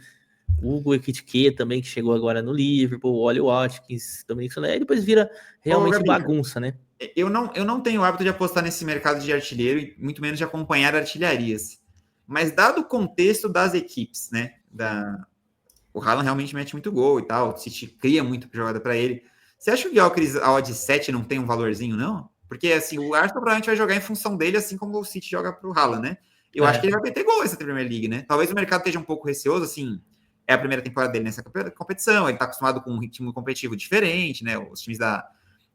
Hugo Ekitike também, que chegou agora no Liverpool, Ollie Watkins, Dominic Soler, e depois vira realmente bagunça, né? Eu não tenho o hábito de apostar nesse mercado de artilheiro, e muito menos de acompanhar artilharias. Mas dado o contexto das equipes, né? O Haaland realmente mete muito gol e tal, o City cria muito jogada para ele. Você acha que o Gyökeres, a odd 7 não tem um valorzinho, não? Porque, assim, o Arsenal provavelmente vai jogar em função dele, assim como o City joga pro Haaland, né? Eu acho que ele vai meter gol nessa Premier League, né? Talvez o mercado esteja um pouco receoso, assim... É a primeira temporada dele nessa competição, ele está acostumado com um ritmo competitivo diferente, né? Os times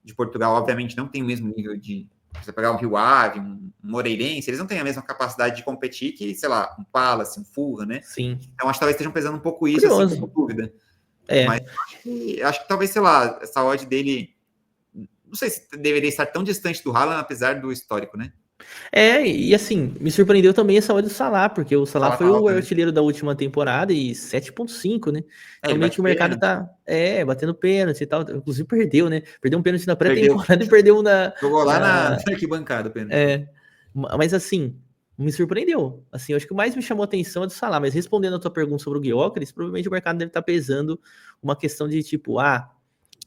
de Portugal, obviamente, não têm o mesmo nível de... Você pegar um Rio Ave, um Moreirense, eles não têm a mesma capacidade de competir que, sei lá, um Palace, um Fulham, né? Sim. Então, acho que talvez estejam pesando um pouco isso, curioso, assim, com dúvida. É. Mas acho que talvez, sei lá, essa odd dele... Não sei se deveria estar tão distante do Haaland, apesar do histórico, né? E assim, me surpreendeu também essa odd do Salah, porque o Salah foi o né? artilheiro da última temporada e 7,5, né? Então meio que o mercado tá batendo pênalti e tal, inclusive perdeu, né? Perdeu um pênalti na pré-temporada e perdeu na... Jogou lá na arquibancada o pênalti. Mas assim, me surpreendeu. Assim, eu acho que o mais me chamou a atenção é do Salah, mas respondendo a tua pergunta sobre o Gyökeres, provavelmente o mercado deve estar pesando uma questão de tipo,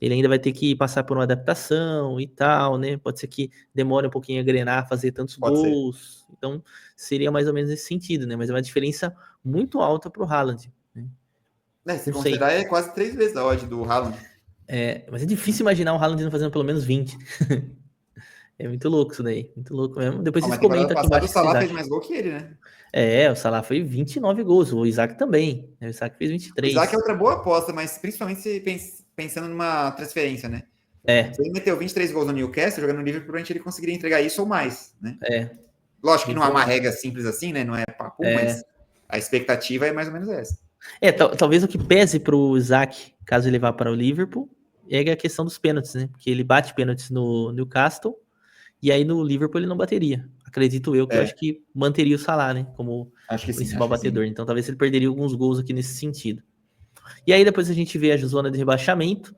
ele ainda vai ter que passar por uma adaptação e tal, né? Pode ser que demore um pouquinho a engrenar, fazer tantos Pode ser. gols. Então, seria mais ou menos nesse sentido, né? Mas é uma diferença muito alta pro Haaland, né? Se Não sei. considerar, é quase 3 vezes a odd do Haaland. Mas é difícil imaginar o Haaland não fazendo pelo menos 20. É muito louco isso daí. Muito louco mesmo. Depois Mas vocês temporada comentam aqui passada embaixo o o que vocês Salah fez acham. mais gol que ele, né? O Salah foi 29 gols. O Isaac também, né? O Isaac fez O Isaac é 23. outra boa aposta, mas principalmente se pensando numa transferência, né? É, Se ele meteu 23 gols no Newcastle, jogando no Liverpool, provavelmente ele conseguiria entregar isso ou mais, né? é. Lógico que Bem não é uma provável. regra simples assim, né? Não é papo, É, mas a expectativa é mais ou menos essa. talvez o que pese pro Isaac, caso ele vá para o Liverpool, é a questão dos pênaltis, né? Porque ele bate pênaltis no Newcastle e aí no Liverpool ele não bateria. Acredito eu que eu acho É, que manteria o Salah, né? Como acho que sim, principal acho que batedor. sim. Então talvez ele perderia alguns gols aqui nesse sentido. E aí depois a gente vê a zona de rebaixamento,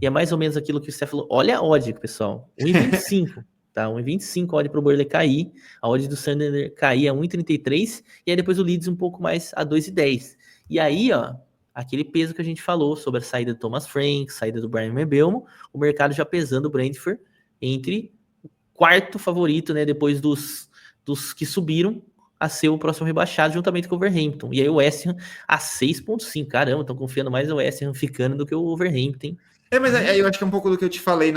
e é mais ou menos aquilo que você falou. Olha a odd, pessoal. 1,25. Tá? 1,25 a odd para o Burnley cair. A odd do Sunderland cair a 1,33. E aí depois o Leeds um pouco mais a 2,10. E aí, ó, aquele peso que a gente falou sobre a saída do Thomas Frank, saída do Brian Mbeumo, o mercado já pesando o Brentford entre o quarto favorito, né? Depois dos que subiram a ser o próximo rebaixado juntamente com o Wolverhampton. E aí o West Ham a 6,5. Caramba, estão confiando mais no West Ham ficando do que o Wolverhampton. Mas aí eu acho que é um pouco do que eu te falei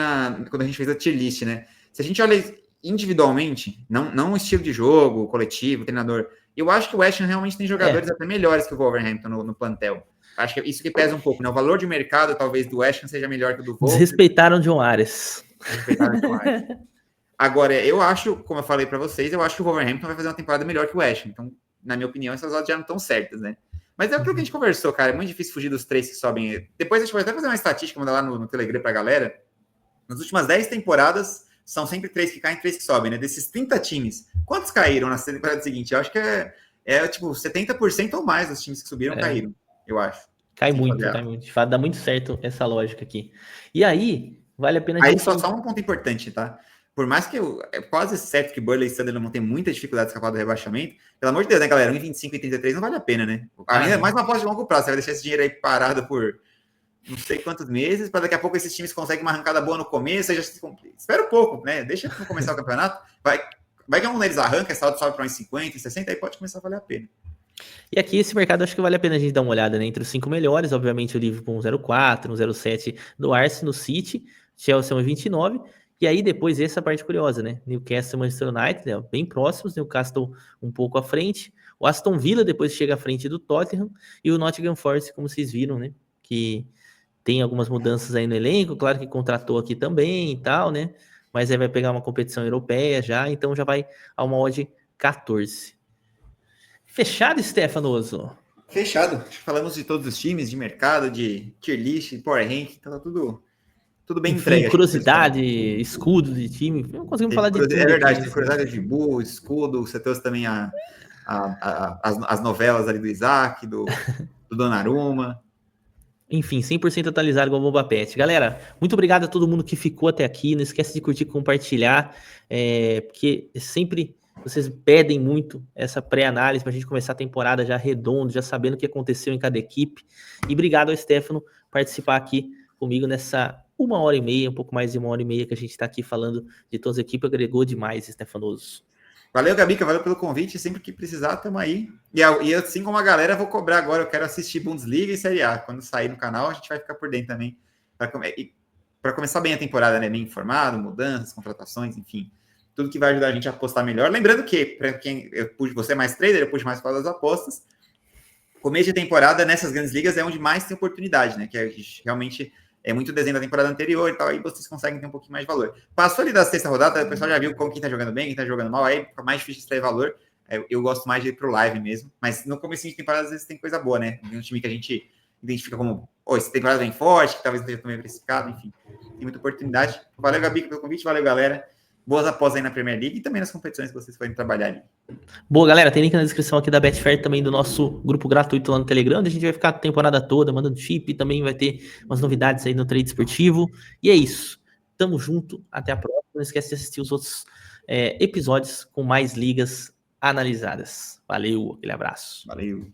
quando a gente fez a tier list, né? Se a gente olha individualmente, não o estilo de jogo, coletivo, treinador, eu acho que o West Ham realmente tem jogadores até melhores que o Wolverhampton no plantel. Acho que é isso que pesa um pouco, né? O valor de mercado, talvez, do West Ham seja melhor que o do Wolverhampton. Desrespeitaram o John Ares. Desrespeitaram demais. Agora, eu acho, como eu falei para vocês, eu acho que o Wolverhampton vai fazer uma temporada melhor que o West Ham. Então, na minha opinião, essas odds já não estão certas, né? Mas é aquilo que a gente conversou, cara. É muito difícil fugir dos 3 que sobem. Depois a gente vai até fazer uma estatística, mandar lá no Telegram pra galera. Nas últimas 10 temporadas, são sempre 3 que caem e 3 que sobem, né? Desses 30 times, quantos caíram na temporada seguinte? Eu acho que tipo 70% ou mais dos times que subiram caíram, eu acho. Cai muito, cai muito. De fato, dá muito certo essa lógica aqui. E aí, vale a pena a Aí gente... só um ponto importante, tá? Por mais que é quase certo que Burnley e Sunderland vão ter muita dificuldade de escapar do rebaixamento, pelo amor de Deus, né, galera? 1,25 e 33 não vale a pena, né? Ainda é mais uma aposta de longo prazo. Você vai deixar esse dinheiro aí parado por não sei quantos meses, para daqui a pouco esses times conseguem uma arrancada boa no começo, aí já se complica. Espera um pouco, né? Deixa para começar o campeonato. Vai que um deles arranca, essa alta sobe para uns 50, 60, aí pode começar a valer a pena. E aqui esse mercado acho que vale a pena a gente dar uma olhada, né? Entre os 5 melhores, obviamente o Liverpool 1,04, 1,07 do Arsenal, City, Chelsea 1,29. E aí depois essa parte curiosa, né? Newcastle e Manchester United, né? Bem próximos, Newcastle um pouco à frente. O Aston Villa depois chega à frente do Tottenham. E o Nottingham Forest, como vocês viram, né? Que tem algumas mudanças aí no elenco, claro que contratou aqui também e tal, né? Mas aí vai pegar uma competição europeia já, então já vai a uma odd 14. Fechado, Stefanoso? Fechado. Falamos de todos os times, de mercado, de tier list, power rank, tá tudo bem Enfim, entregue. curiosidade, escudo de time, não conseguimos falar de tudo É aqui verdade, tem nesse... curiosidade de Bull, escudo, você trouxe também as novelas ali do Isaac, do Donnarumma. Enfim, 100% atualizado igual o Boba Pet. Galera, muito obrigado a todo mundo que ficou até aqui. Não esquece de curtir e compartilhar, porque sempre vocês pedem muito essa pré-análise para a gente começar a temporada já redondo, já sabendo o que aconteceu em cada equipe. E obrigado ao Stefano participar aqui comigo nessa 1h30, um pouco mais de 1h30 que a gente está aqui falando de todas as equipes. Agregou demais, Stefanoso. Valeu, Gabica, valeu pelo convite. Sempre que precisar, estamos aí. E assim como a galera, vou cobrar agora. Eu quero assistir Bundesliga e Série A. Quando sair no canal, a gente vai ficar por dentro também. Para começar bem a temporada, né? Bem informado, mudanças, contratações, enfim. Tudo que vai ajudar a gente a apostar melhor. Lembrando que, para quem você é mais trader, eu puxo mais para as apostas. Começo de temporada, nessas grandes ligas, é onde mais tem oportunidade, né? Que realmente é muito desenho da temporada anterior e tal, aí vocês conseguem ter um pouquinho mais de valor. Passou ali da sexta rodada, o pessoal já viu quem tá jogando bem, quem tá jogando mal, aí fica mais difícil de extrair valor. Eu gosto mais de ir pro live mesmo, mas no começo de temporada às vezes tem coisa boa, né? Tem um time que a gente identifica como, essa temporada vem forte, que talvez não esteja tão bem precificado, enfim. Tem muita oportunidade. Valeu, Gabi, pelo convite, valeu, galera. Boas apostas aí na Premier League e também nas competições que vocês forem trabalhar ali. Boa, galera, tem link na descrição aqui da Betfair, também do nosso grupo gratuito lá no Telegram, onde a gente vai ficar a temporada toda mandando chip, também vai ter umas novidades aí no trade esportivo. E é isso. Tamo junto, até a próxima. Não esquece de assistir os outros episódios com mais ligas analisadas. Valeu, aquele abraço. Valeu.